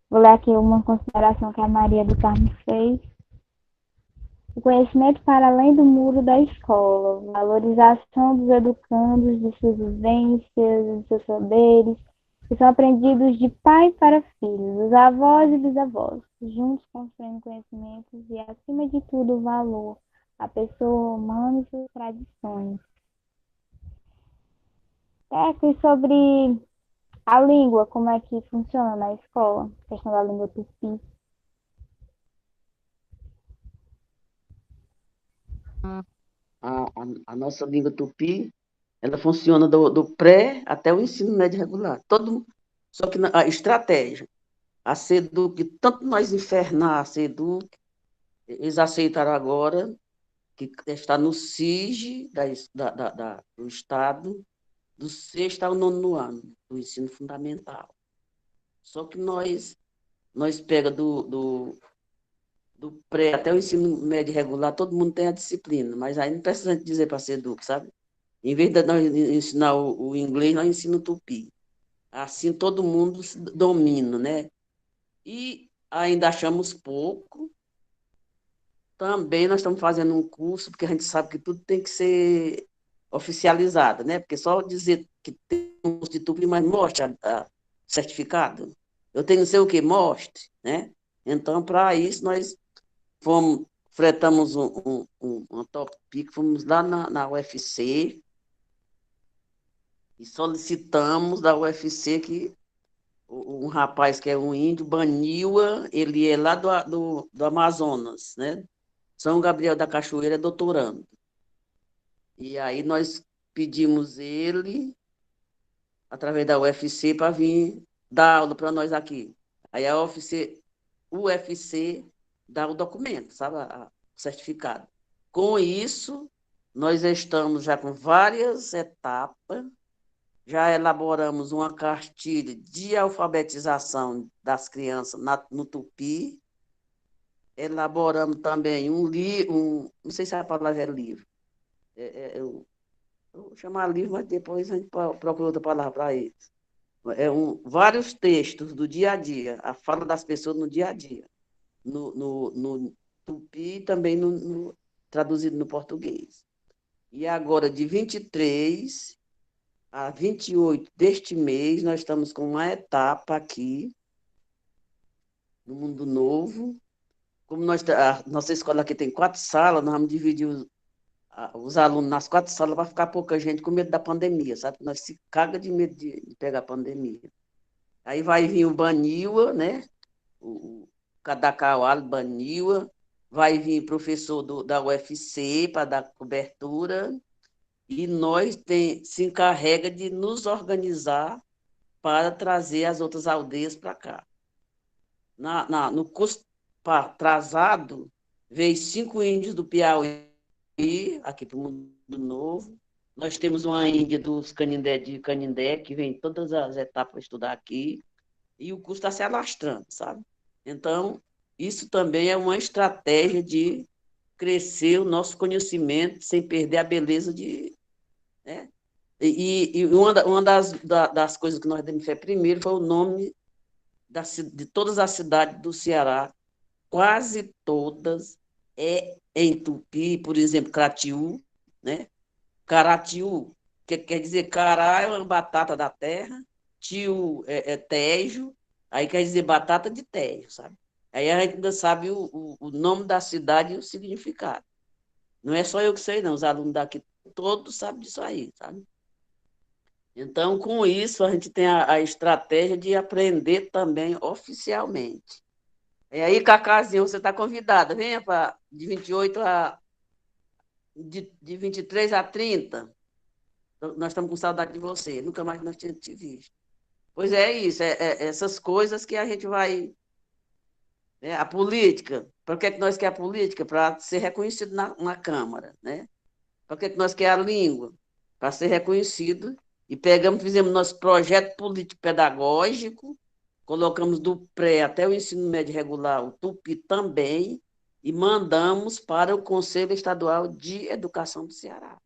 Vou ler aqui uma consideração que a Maria do Carmo fez. O conhecimento para além do muro da escola, valorização dos educandos, de suas vivências, de seus saberes, que são aprendidos de pai para filho, dos avós e bisavós, juntos construindo conhecimentos e, acima de tudo, o valor, a pessoa humana e suas tradições. E sobre a língua, como é que funciona na escola, a questão da língua tupi. A nossa língua tupi, ela funciona do pré até o ensino médio regular. Só que a estratégia, a SEDUC, tanto nós infernar a SEDUC, eles aceitaram agora que está no SIG do Estado, do sexto ao nono ano, do ensino fundamental. Só que nós pega do pré até o ensino médio regular, todo mundo tem a disciplina, mas aí não precisa dizer para ser educo, sabe? Em vez de nós ensinar o inglês, nós ensinamos o tupi. Assim todo mundo domina, né? E ainda achamos pouco. Também nós estamos fazendo um curso, porque a gente sabe que tudo tem que ser oficializado, né? Porque só dizer que tem um curso de tupi, mas mostra o certificado. Eu tenho não sei o que, mostre, né? Então, para isso, nós fretamos uma Top Pick, fomos lá na UFC e solicitamos da UFC que um rapaz que é um índio, Baniwa, ele é lá do Amazonas, né? São Gabriel da Cachoeira é doutorando. E aí nós pedimos ele, através da UFC, para vir dar aula para nós aqui. Aí a UFC dá o documento, sabe? O certificado. Com isso, nós estamos já com várias etapas, já elaboramos uma cartilha de alfabetização das crianças no Tupi, elaboramos também não sei se a palavra é livro, eu vou chamar livro, mas depois a gente procura outra palavra para isso. Vários textos do dia a dia, a fala das pessoas no dia a dia, no Tupi e também traduzido no português. E agora, de 23 a 28 deste mês, nós estamos com uma etapa aqui, no Mundo Novo. Como a nossa escola aqui tem 4 salas, nós vamos dividir os alunos nas 4 salas para ficar pouca gente com medo da pandemia, sabe? Nós se caga de medo de pegar a pandemia. Aí vai vir o Baniwa, né? O Kadakawal Baniwa, vai vir professor da UFC para dar cobertura, e nós se encarrega de nos organizar para trazer as outras aldeias para cá. No curso atrasado, veio 5 índios do Piauí, aqui para o Mundo Novo. Nós temos uma índia de Canindé, que vem todas as etapas para estudar aqui, e o curso está se alastrando, sabe? Então, isso também é uma estratégia de crescer o nosso conhecimento sem perder a beleza né? E uma das coisas que nós demos fé primeiro foi o nome de todas as cidades do Ceará, quase todas em tupi, por exemplo, Cratiu, né? Caratiu, que quer dizer cará é uma batata da terra, tio é tejo, aí quer dizer batata de tejo, sabe? Aí a gente ainda sabe o nome da cidade e o significado. Não é só eu que sei, não, os alunos daqui todos sabem disso aí, sabe? Então, com isso, a gente tem a estratégia de aprender também oficialmente. E aí, Cacazinho, você está convidada. Venha de 28 a... De 23 a 30. Nós estamos com saudade de você. Nunca mais nós tínhamos te visto. Pois é isso. Essas coisas que a gente vai... A política. Para que nós queremos a política? Para ser reconhecido na Câmara, né? Para que nós queremos a língua? Para ser reconhecido. E fizemos nosso projeto político-pedagógico, colocamos do pré até o ensino médio regular, o Tupi também, e mandamos para o Conselho Estadual de Educação do Ceará.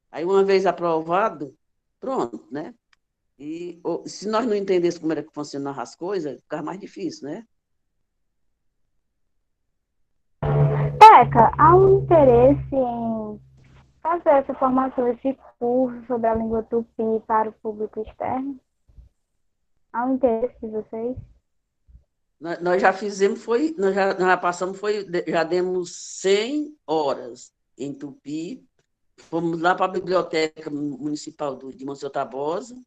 Aí, uma vez aprovado, pronto, né? E se nós não entendêssemos como era que funcionavam as coisas, ficava mais difícil, né? Teca, há um interesse em fazer essa formação, esse curso sobre a língua tupi para o público externo? Há um interesse de vocês? Nós já fizemos, nós já passamos, já demos 100 horas em Tupi, fomos lá para a Biblioteca Municipal de Monsenhor Tabosa,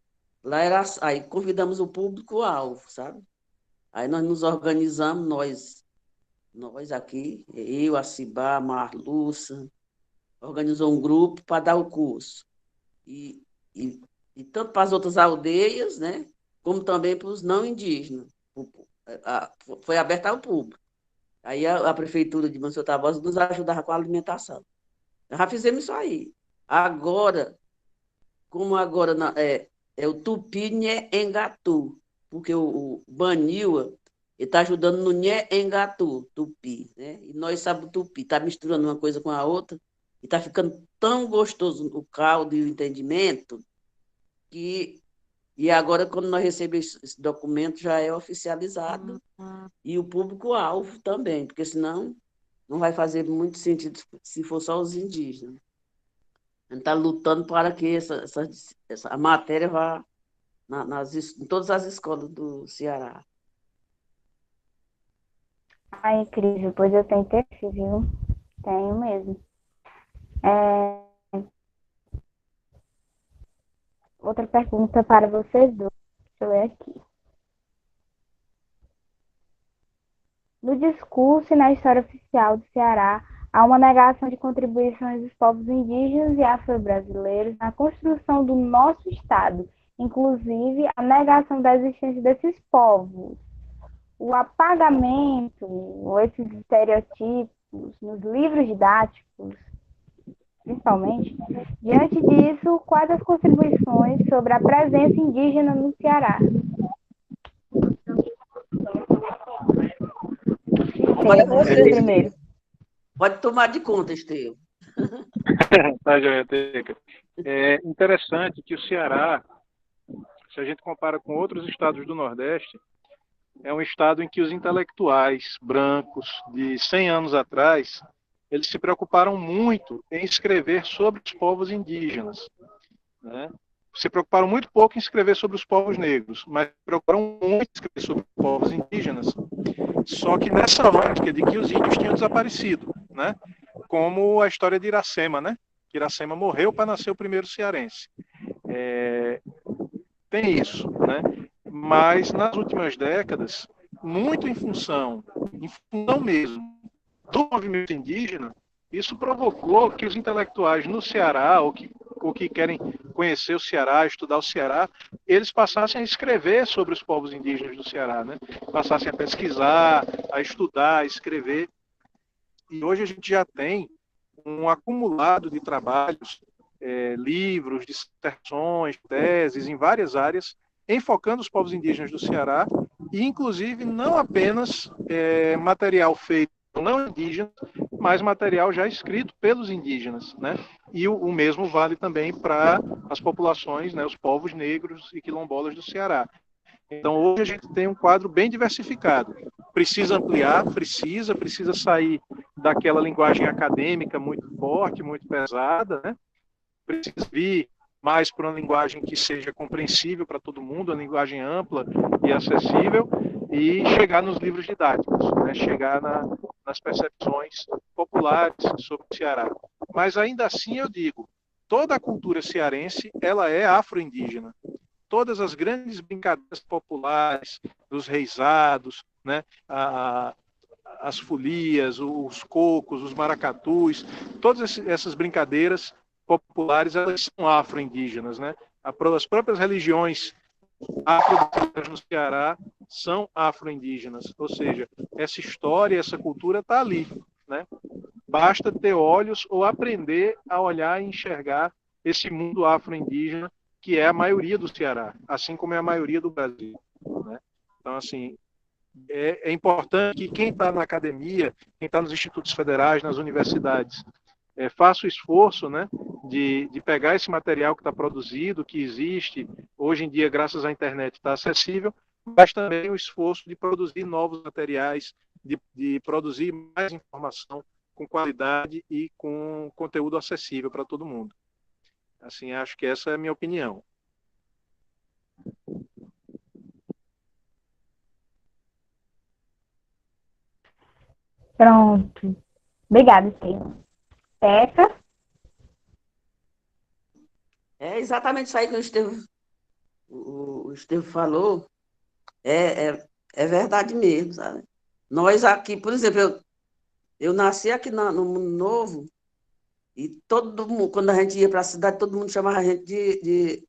aí convidamos o público-alvo, sabe? Aí nós nos organizamos, nós aqui, eu, a Cibá, a Marluça, organizou um grupo para dar o curso. E tanto para as outras aldeias, né, como também para os não indígenas. Foi aberto ao público. Aí a Prefeitura de Monsenhor Tabosa nos ajudava com a alimentação. Já fizemos isso aí. Agora, como agora é o Tupi Nhé Engatu, porque o Baniwa está ajudando no Nhé Engatu, Tupi, né? E nós sabemos o Tupi, está misturando uma coisa com a outra, e está ficando tão gostoso o caldo e o entendimento, e agora, quando nós recebemos esse documento, já é oficializado, e o público-alvo também, porque senão não vai fazer muito sentido se for só os indígenas. A gente está lutando para que a matéria vá em todas as escolas do Ceará. Ah, incrível, pois eu tenho interesse, viu? Tenho mesmo. Outra pergunta para vocês dois. Deixa eu ler aqui. No discurso e na história oficial do Ceará, há uma negação de contribuições dos povos indígenas e afro-brasileiros na construção do nosso Estado, inclusive a negação da existência desses povos. O apagamento, ou esses estereotipos nos livros didáticos, principalmente. Diante disso, quais as contribuições sobre a presença indígena no Ceará? Olha você primeiro. Pode tomar de conta, Estevam. Tá, joia, Teca. É interessante que o Ceará, se a gente compara com outros estados do Nordeste, é um estado em que os intelectuais brancos de 100 anos atrás, eles se preocuparam muito em escrever sobre os povos indígenas, né? Se preocuparam muito pouco em escrever sobre os povos negros, mas se preocuparam muito em escrever sobre os povos indígenas, só que nessa ótica de que os índios tinham desaparecido, né? Como a história de Iracema, né? Que Iracema morreu para nascer o primeiro cearense. Tem isso, né? Mas nas últimas décadas, muito em função mesmo do movimento indígena, isso provocou que os intelectuais no Ceará, ou que querem conhecer o Ceará, estudar o Ceará, eles passassem a escrever sobre os povos indígenas do Ceará, né? Passassem a pesquisar, a estudar, a escrever. E hoje a gente já tem um acumulado de trabalhos, livros, dissertações, teses em várias áreas, enfocando os povos indígenas do Ceará, e inclusive não apenas material feito não indígena, mas material já escrito pelos indígenas, né? E o mesmo vale também para as populações, né, os povos negros e quilombolas do Ceará. Então, hoje a gente tem um quadro bem diversificado. Precisa ampliar, precisa sair daquela linguagem acadêmica muito forte, muito pesada, né? Precisa vir mais para uma linguagem que seja compreensível para todo mundo, uma linguagem ampla e acessível, e chegar nos livros didáticos, né? Chegar nas percepções populares sobre o Ceará. Mas ainda assim eu digo, toda a cultura cearense ela é afro-indígena. Todas as grandes brincadeiras populares, dos reisados, né? as folias, os cocos, os maracatus, todas essas brincadeiras populares, elas são afro-indígenas, né? As próprias religiões afro-brasileiras no Ceará são afro-indígenas, ou seja, essa história, essa cultura está ali, né? Basta ter olhos ou aprender a olhar e enxergar esse mundo afro-indígena, que é a maioria do Ceará, assim como é a maioria do Brasil, né? Então, assim, é importante que quem está na academia, quem está nos institutos federais, nas universidades, faça o esforço, né, de pegar esse material que está produzido, que existe, hoje em dia, graças à internet, está acessível, mas também o esforço de produzir novos materiais, de produzir mais informação com qualidade e com conteúdo acessível para todo mundo. Assim, acho que essa é a minha opinião. Pronto. Obrigada, Estevam. Teca? É exatamente isso aí que o Estevam falou. É verdade mesmo, sabe? Nós aqui, por exemplo, eu nasci aqui no Mundo Novo e todo mundo, quando a gente ia para a cidade, todo mundo chamava a gente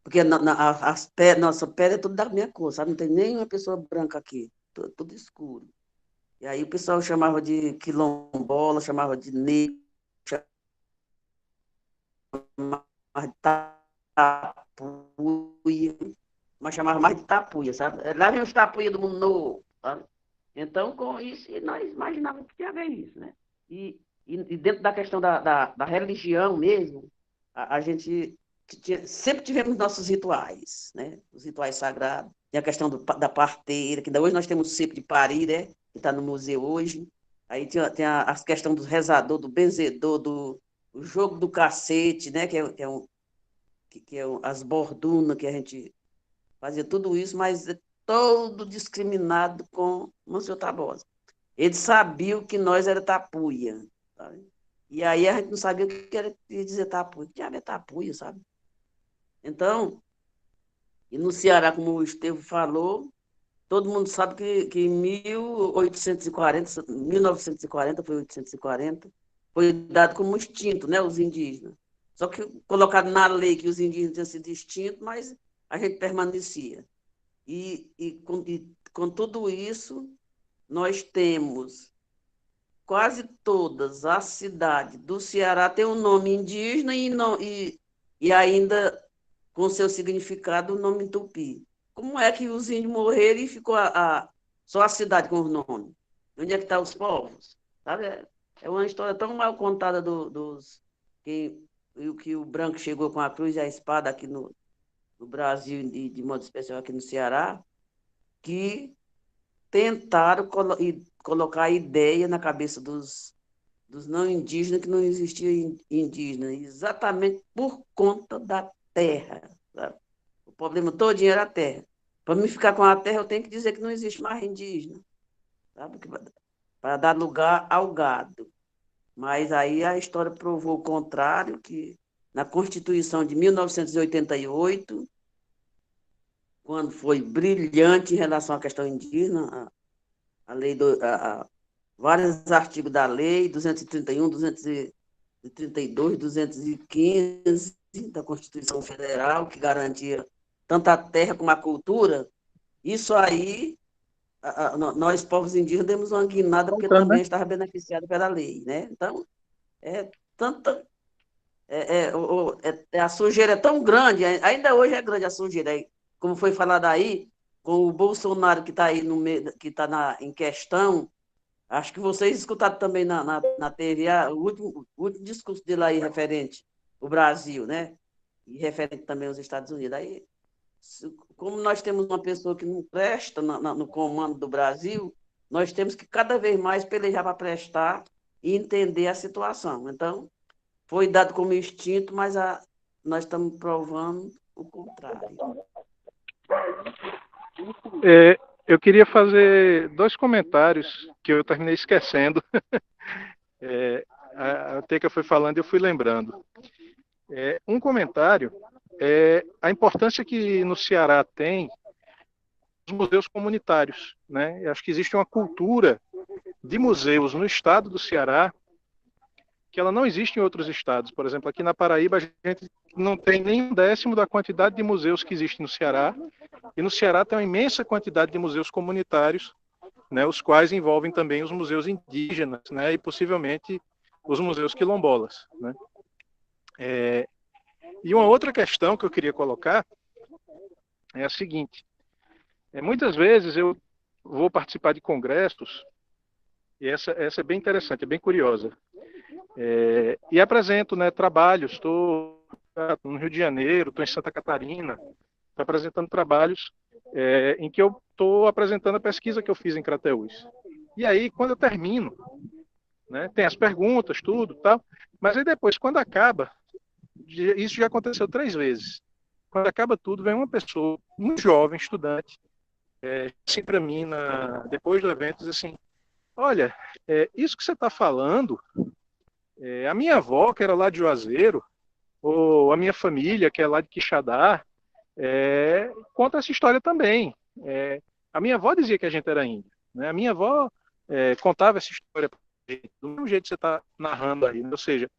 porque nossa pele é tudo da minha cor, sabe? Não tem nenhuma pessoa branca aqui, tudo escuro. E aí o pessoal chamava de quilombola, chamava de negro, chamava de tapuia, mas chamava mais de tapuia, sabe? Lá vem os tapuia do Mundo Novo, sabe? Então, com isso, nós imaginávamos que ia haver isso, né? E dentro da questão da religião mesmo, a gente sempre tivemos nossos rituais, né? Os rituais sagrados. Tem a questão da parteira, que ainda hoje nós temos o ciclo de parir, né? Que está no museu hoje. Aí tem a questão do rezador, do benzedor, do jogo do cacete, né? As bordunas que a gente fazia tudo isso, mas todo discriminado com o senhor Tabosa. Ele sabia que nós era tapuia, sabe? E aí a gente não sabia o que era dizer tapuia. Que diabo é tapuia, sabe? Então, e no Ceará, como o Estevam falou, todo mundo sabe que em 1940, foi 840, foi dado como extinto, né, os indígenas. Só que colocado na lei que os indígenas tinham sido extintos, mas a gente permanecia. E com tudo isso, nós temos quase todas as cidades do Ceará têm um nome indígena e ainda com seu significado o nome tupi. Como é que os índios morreram e ficou só a cidade com os nomes? Onde é que estão os povos? Sabe? É uma história tão mal contada que o branco chegou com a cruz e a espada aqui no Brasil, de modo especial aqui no Ceará, que tentaram colocar a ideia na cabeça dos não indígenas que não existia indígena, exatamente por conta da terra. Sabe? O problema todo era a terra. Para mim ficar com a terra, eu tenho que dizer que não existe mais indígena, sabe? Para dar lugar ao gado. Mas aí a história provou o contrário, que na Constituição de 1988, quando foi brilhante em relação à questão indígena, a lei vários artigos da lei, 231, 232, 215 da Constituição Federal, que garantia tanto a terra como a cultura, isso aí, nós, povos indígenas, demos uma guinada, porque também estava beneficiado pela lei, né? Então, tanta... a sujeira é tão grande, ainda hoje é grande a sujeira, como foi falado aí, com o Bolsonaro que está aí no meio, que está em questão. Acho que vocês escutaram também na TV o último discurso dele aí referente ao Brasil, né? E referente também aos Estados Unidos. Aí, como nós temos uma pessoa que não presta no comando do Brasil, nós temos que cada vez mais pelejar para prestar e entender a situação. Então, foi dado como extinto, mas nós estamos provando o contrário. Eu queria fazer 2 comentários que eu terminei esquecendo. A Teca foi falando e eu fui lembrando. Um comentário é a importância que no Ceará tem os museus comunitários, né? Eu acho que existe uma cultura de museus no estado do Ceará que ela não existe em outros estados. Por exemplo, aqui na Paraíba, a gente não tem nem um décimo da quantidade de museus que existe no Ceará, e no Ceará tem uma imensa quantidade de museus comunitários, né, os quais envolvem também os museus indígenas, né, e possivelmente os museus quilombolas, né. E uma outra questão que eu queria colocar é a seguinte: muitas vezes eu vou participar de congressos, e essa é bem interessante, é bem curiosa, e apresento, né, trabalhos. Estou no Rio de Janeiro, estou em Santa Catarina, estou apresentando trabalhos em que eu estou apresentando a pesquisa que eu fiz em Crateús. E aí, quando eu termino, né, tem as perguntas, tudo, tal, mas aí depois, quando acaba, isso já aconteceu 3 vezes. Quando acaba tudo, vem uma pessoa, um jovem estudante, assim para mim, depois do evento, diz assim: olha, isso que você está falando, a minha avó, que era lá de Juazeiro, ou a minha família, que é lá de Quixadá, conta essa história também. A minha avó dizia que a gente era índio, né? A minha avó contava essa história pra gente, do mesmo jeito que você está narrando aí, né? Ou seja,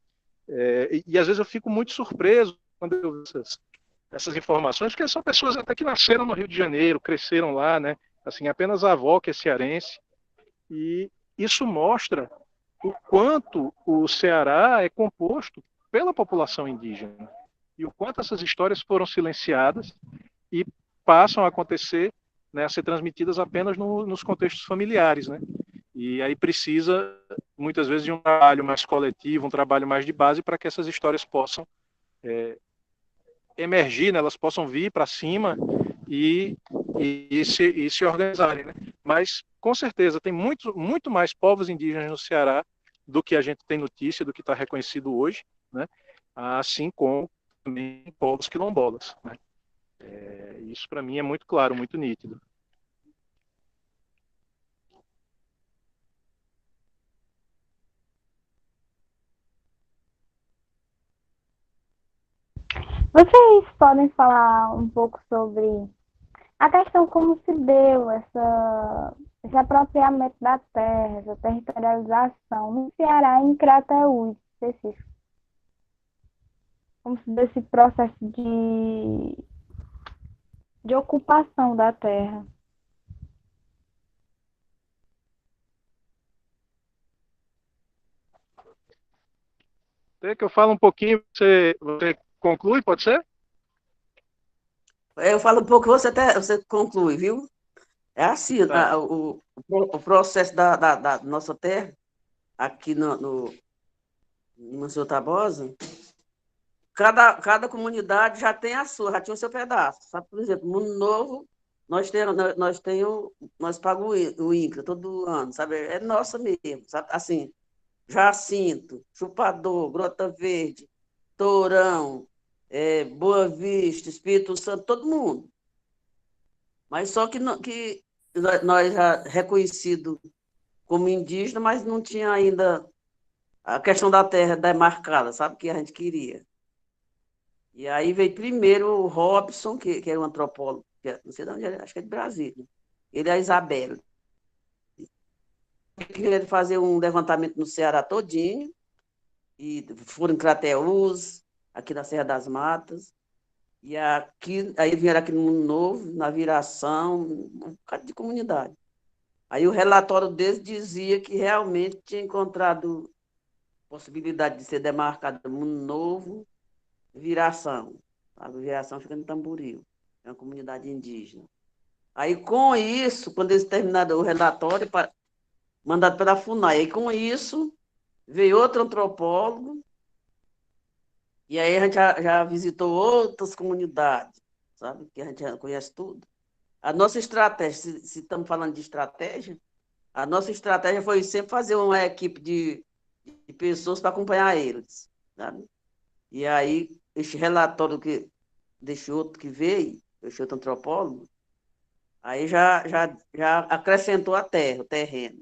e às vezes eu fico muito surpreso quando eu vejo essas informações, porque são pessoas até que nasceram no Rio de Janeiro, cresceram lá, né? Assim, apenas a avó que é cearense, e isso mostra o quanto o Ceará é composto pela população indígena e o quanto essas histórias foram silenciadas e passam a acontecer, né, a ser transmitidas apenas nos contextos familiares, né? E aí precisa, muitas vezes, de um trabalho mais coletivo, um trabalho mais de base, para que essas histórias possam emergir, né, elas possam vir para cima e se organizarem, né? Mas, com certeza, tem muito mais povos indígenas no Ceará do que a gente tem notícia, do que está reconhecido hoje, né? Assim como também povos quilombolas, né? Isso, para mim, é muito claro, muito nítido. Vocês podem falar um pouco sobre a questão como se deu esse apropriamento da terra, essa territorialização no Ceará e em Crateús, específico? Como se deu esse processo de ocupação da terra? Quer que eu fale um pouquinho, você conclui, pode ser? Eu falo um pouco, você conclui, viu? É assim, Tá. o processo da nossa terra, aqui em Monsenhor Tabosa, cada comunidade já tem a sua, já tinha o seu pedaço. Sabe? Por exemplo, Mundo Novo, nós pagamos o INCRA todo ano, sabe? É nossa mesmo, sabe? Assim, Jacinto, Chupador, Grota Verde, Tourão, Boa Vista, Espírito Santo, todo mundo. Mas só que nós já reconhecido como indígena, mas não tinha ainda a questão da terra demarcada, sabe, que a gente queria. E aí veio primeiro o Robson, que era um antropólogo, não sei de onde era, acho que é de Brasília. Ele e a Isabela. Queria fazer um levantamento no Ceará todinho, e foram em Crateús, aqui na Serra das Matas, e aí vieram aqui no Mundo Novo, na Viração, um bocado de comunidade. Aí o relatório deles dizia que realmente tinha encontrado possibilidade de ser demarcado Mundo Novo, Viração. A Viração fica no Tamboril, é uma comunidade indígena. Aí, com isso, quando eles terminaram o relatório, mandado pela FUNAI, aí com isso, veio outro antropólogo, e aí a gente já visitou outras comunidades, sabe? Que a gente já conhece tudo. A nossa estratégia, se estamos falando de estratégia, a nossa estratégia foi sempre fazer uma equipe de pessoas para acompanhar eles, sabe? E aí, esse relatório desse outro que veio, esse outro antropólogo, aí já acrescentou a terra, o terreno.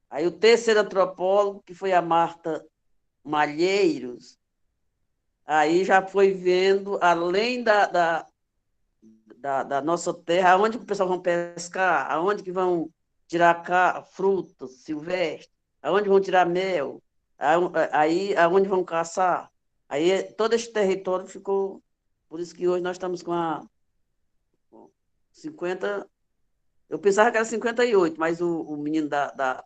Aí o terceiro antropólogo, que foi a Marta Malheiros, aí já foi vendo, além da nossa terra, aonde que o pessoal vão pescar, aonde que vão tirar frutas silvestres, aonde vão tirar mel, aí aonde vão caçar. Aí todo esse território ficou, por isso que hoje nós estamos com a 50, eu pensava que era 58, mas o menino da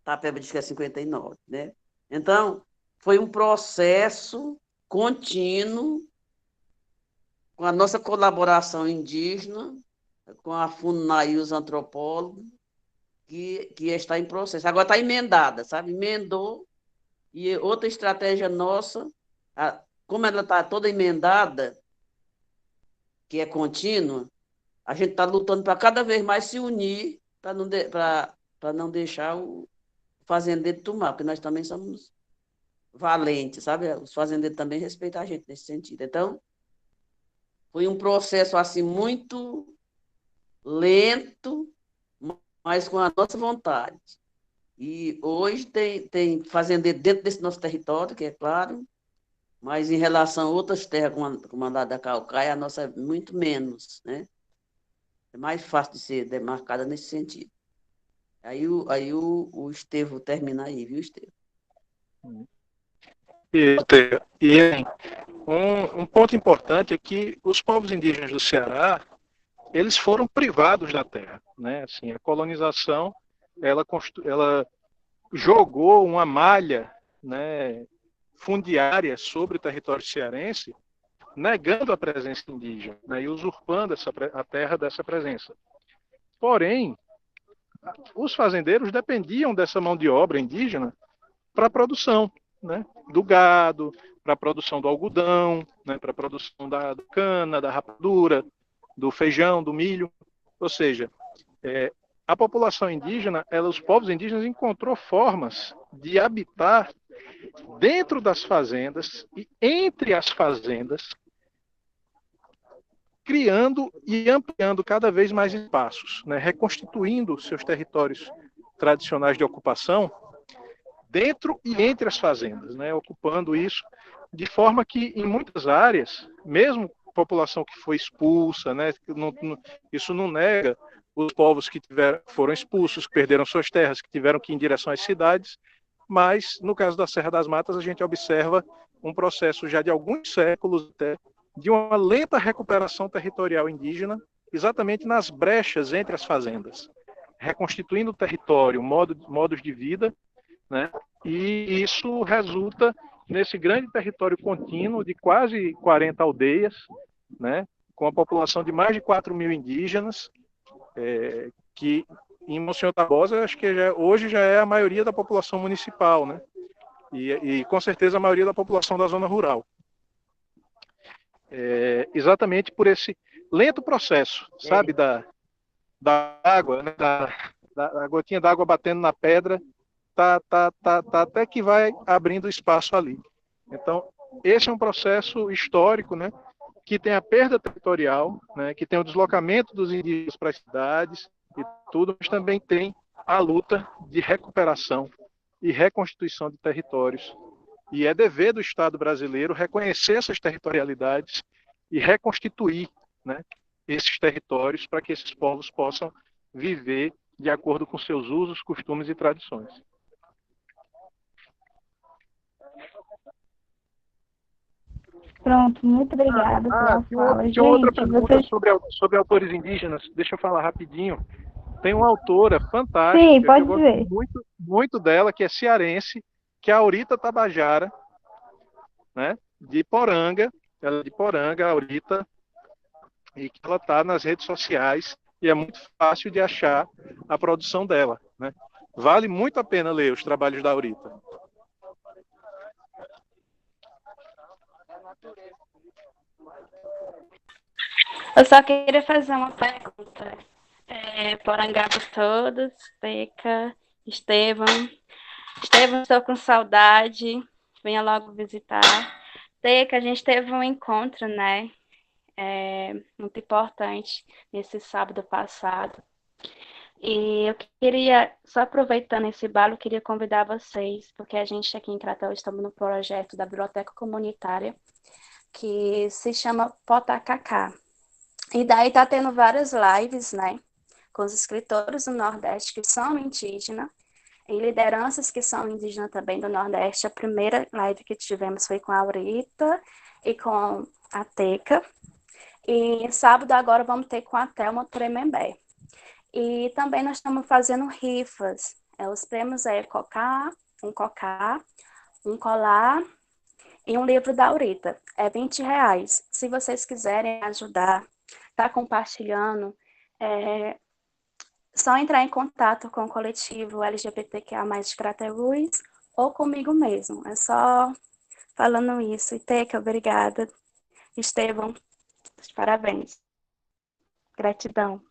Tapeba diz que é 59, né? Então, foi um processo contínuo, com a nossa colaboração indígena, com a FUNAI e os antropólogos, que está em processo. Agora está emendada, sabe? Emendou, e outra estratégia nossa, como ela está toda emendada, que é contínua, a gente está lutando para cada vez mais se unir, para não deixar o fazendeiro tomar, porque nós também somos valentes, sabe? Os fazendeiros também respeitam a gente nesse sentido. Então, foi um processo assim muito lento, mas com a nossa vontade. E hoje tem fazendeiro dentro desse nosso território, que é claro, mas em relação a outras terras, como a da Caucaia, a nossa é muito menos, né? É mais fácil de ser demarcada nesse sentido. Aí o Estevão termina aí, viu, Estevão? E um ponto importante é que os povos indígenas do Ceará, eles foram privados da terra, né? Assim, a colonização, ela jogou uma malha, né, fundiária sobre o território cearense, negando a presença indígena, né, e usurpando a terra dessa presença. Porém, os fazendeiros dependiam dessa mão de obra indígena para a produção, né, do gado, para a produção do algodão, né, para a produção da cana, da rapadura, do feijão, do milho. Ou seja, a população indígena, os povos indígenas encontrou formas de habitar dentro das fazendas e entre as fazendas, criando e ampliando cada vez mais espaços, né, reconstituindo seus territórios tradicionais de ocupação dentro e entre as fazendas, né, ocupando isso de forma que em muitas áreas, mesmo população que foi expulsa, né, isso não nega os povos que foram expulsos, que perderam suas terras, que tiveram que ir em direção às cidades, mas no caso da Serra das Matas a gente observa um processo já de alguns séculos até, de uma lenta recuperação territorial indígena, exatamente nas brechas entre as fazendas, reconstituindo o território, modos de vida, né? E isso resulta nesse grande território contínuo de quase 40 aldeias, né? Com a população de mais de 4.000 indígenas, que em Monsenhor Tabosa, acho que hoje já é a maioria da população municipal, né? E com certeza a maioria da população da zona rural. Exatamente por esse lento processo, sabe, da água, né? da gotinha d'água batendo na pedra, tá até que vai abrindo espaço ali. Então, esse é um processo histórico, né, que tem a perda territorial, né, que tem o deslocamento dos indígenas para as cidades e tudo, mas também tem a luta de recuperação e reconstituição de territórios. E é dever do Estado brasileiro reconhecer essas territorialidades e reconstituir, né, esses territórios para que esses povos possam viver de acordo com seus usos, costumes e tradições. Pronto, muito obrigada pela fala. Tinha outra Gente, pergunta sobre autores indígenas. Deixa eu falar rapidinho. Tem uma autora fantástica, Sim, que pode eu gosto dizer. muito, muito dela, que é cearense, que é a Aurita Tabajara, né, de Poranga. Ela é de Poranga, a Aurita, e que ela está nas redes sociais, e é muito fácil de achar a produção dela, né? Vale muito a pena ler os trabalhos da Aurita. Eu só queria fazer uma pergunta. Porangados todos, Teca, Estevão. Estevão, estou com saudade. Venha logo visitar. Teca, a gente teve um encontro, né? Muito importante nesse sábado passado. E eu queria, só aproveitando esse embalo, eu queria convidar vocês, porque a gente aqui em Crateús estamos no projeto da Biblioteca Comunitária, que se chama Potacacá. E daí tá tendo várias lives, né? com os escritores do Nordeste que são indígenas e lideranças que são indígenas também do Nordeste. A primeira live que tivemos foi com a Aurita e com a Teca. E sábado agora vamos ter com a Thelma Tremembé. E também nós estamos fazendo rifas. Os prêmios é cocá, um colar e um livro da Aurita. É R$ 20. Se vocês quiserem ajudar, tá compartilhando, só entrar em contato com o coletivo LGBTQIA+ de Crateús ou comigo mesmo. É só falando isso. E Teca, obrigada. Estevão, parabéns. Gratidão.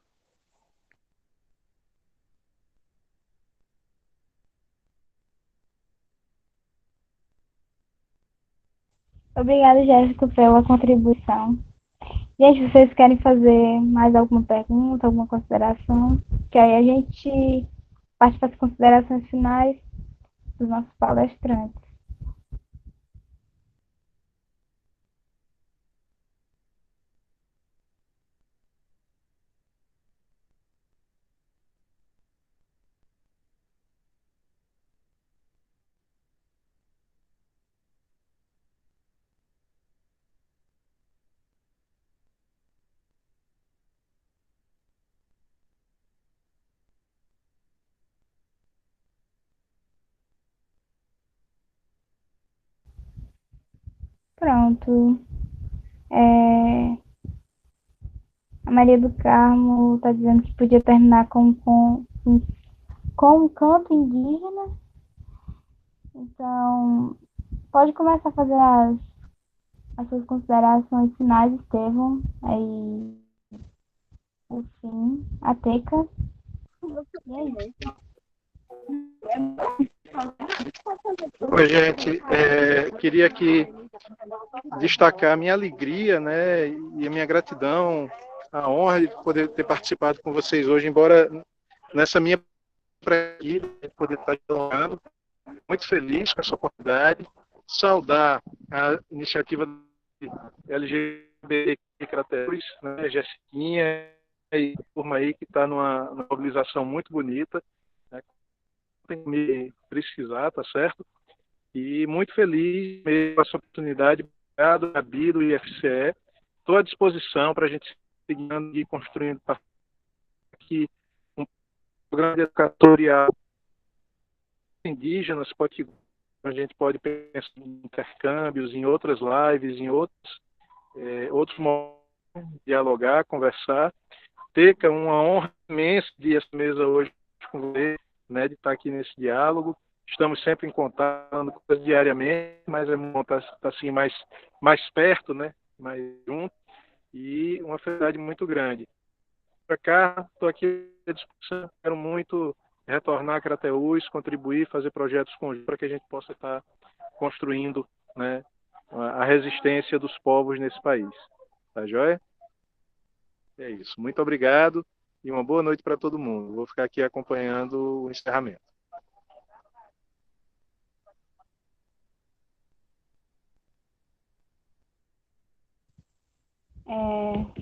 Obrigada, Jéssica, pela contribuição. Gente, vocês querem fazer mais alguma pergunta, alguma consideração? Que aí a gente parte para as considerações finais dos nossos palestrantes. Pronto. A Maria do Carmo está dizendo que podia terminar com um canto indígena. Então, pode começar a fazer as suas considerações finais, Estevão. Aí, o fim, a Teca. E é isso. Oi, gente. Queria aqui destacar a minha alegria, né, e a minha gratidão, a honra de poder ter participado com vocês hoje, embora nessa minha pré-ida, poder estar dialogando. Muito feliz com essa oportunidade. Saudar a iniciativa LGBT Crateús, né, Jessiquinha e a turma aí que está numa mobilização muito bonita. Né, tem que me precisar, tá certo? E muito feliz com essa oportunidade. Obrigado, Gabi, do IFCE. Estou à disposição para a gente seguir e construindo aqui um programa educatorial indígenas, a gente pode pensar em intercâmbios, em outras lives, em outros momentos, dialogar, conversar. Teca, uma honra imensa de essa mesa hoje com você, né, de estar aqui nesse diálogo. Estamos sempre em contato diariamente, mas é bom estar assim mais perto, né, mais junto, e uma felicidade muito grande. Para cá, estou aqui à disposição, quero muito retornar a Crateús, contribuir, fazer projetos conjuntos para que a gente possa estar construindo, né, a resistência dos povos nesse país. Tá joia? É isso. Muito obrigado e uma boa noite para todo mundo. Vou ficar aqui acompanhando o encerramento.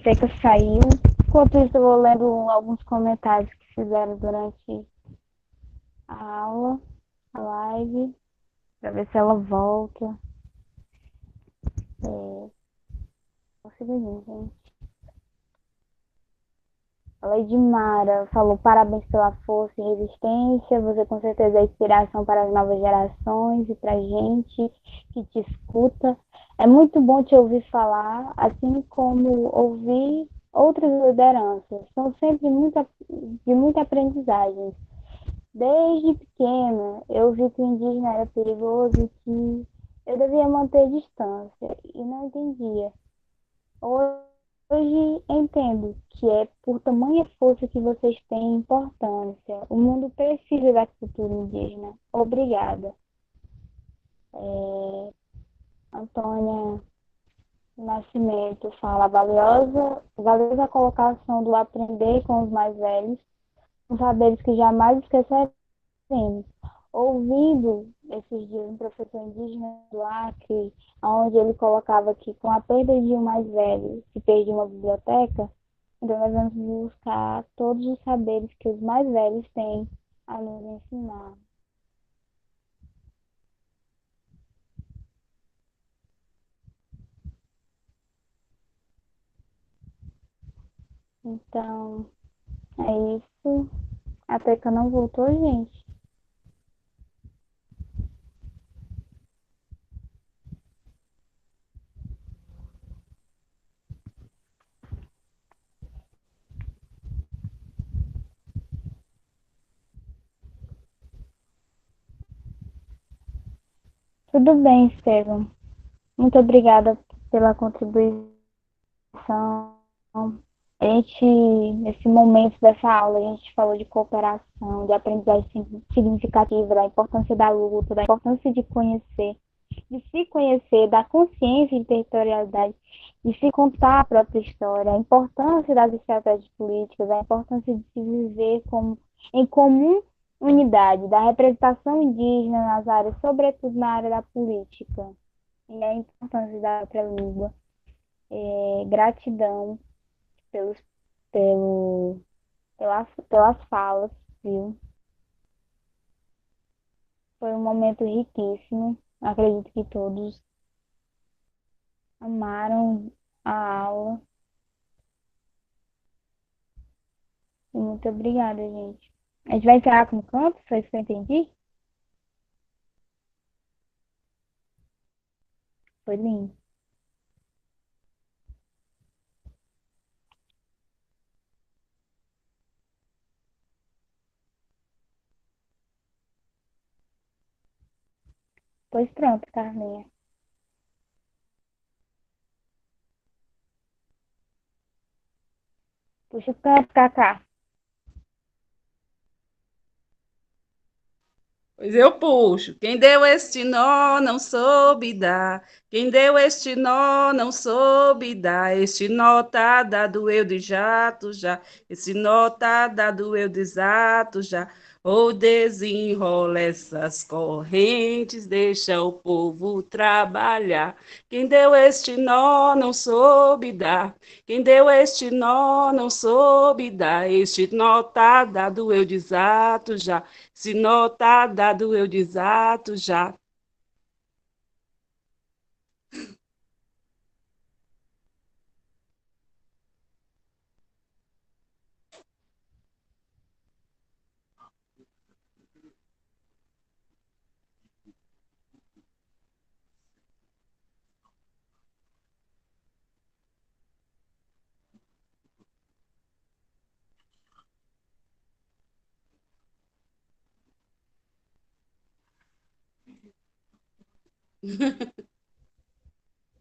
Teca saiu. Enquanto isso, eu vou lendo alguns comentários que fizeram durante a aula, a live, para ver se ela volta. Um segundinho, gente. A Lady Mara falou parabéns pela força e resistência. Você com certeza é inspiração para as novas gerações e para a gente que te escuta. É muito bom te ouvir falar, assim como ouvir outras lideranças. São sempre de muita aprendizagem. Desde pequena, eu vi que o indígena era perigoso e que eu devia manter distância e não entendia. Hoje entendo que é por tamanha força que vocês têm importância. O mundo precisa da cultura indígena. Obrigada. Antônia Nascimento fala valiosa colocação do aprender com os mais velhos, com saberes que jamais esqueceremos. Ouvindo esses dias um professor indígena do Acre, onde ele colocava que com a perda de um mais velho se perdia uma biblioteca, Então, nós vamos buscar todos os saberes que os mais velhos têm a nos ensinar. Então, é isso. A Teca não voltou, gente. Tudo bem, Estevam. Muito obrigada pela contribuição. A gente, nesse momento dessa aula, a gente falou de cooperação, de aprendizagem significativa, da importância da luta, da importância de se conhecer, da consciência de territorialidade, de se contar a própria história, a importância das estratégias políticas, a importância de se viver como, em comum unidade, da representação indígena nas áreas, sobretudo na área da política, e a importância da outra língua. Gratidão pelos, pelo, pelas falas, viu? Foi um momento riquíssimo. Acredito que todos amaram a aula. E muito obrigada, gente. A gente vai encerrar com canto, foi isso que eu entendi? Foi lindo. Pois pronto, Carlinha. Puxa o canto, Cacá. Pois eu puxo. Quem deu este nó não soube dar. Quem deu este nó não soube dar. Este nó tá dado, eu desato já. Esse nó tá dado, eu desato já. Ou desenrola essas correntes, deixa o povo trabalhar. Quem deu este nó não soube dar. Quem deu este nó não soube dar. Este nó tá dado, eu desato já. Se nó tá dado, eu desato já.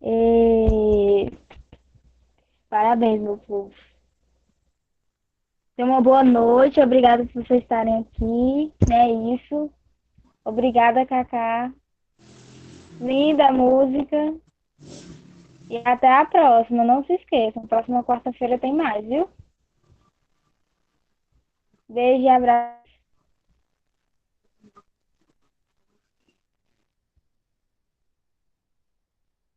E... Parabéns, meu povo. Tenha uma boa noite. Obrigada por vocês estarem aqui. É isso. Obrigada, Cacá. Linda a música. E até a próxima. Não se esqueçam. Próxima quarta-feira tem mais, viu? Beijo e abraço.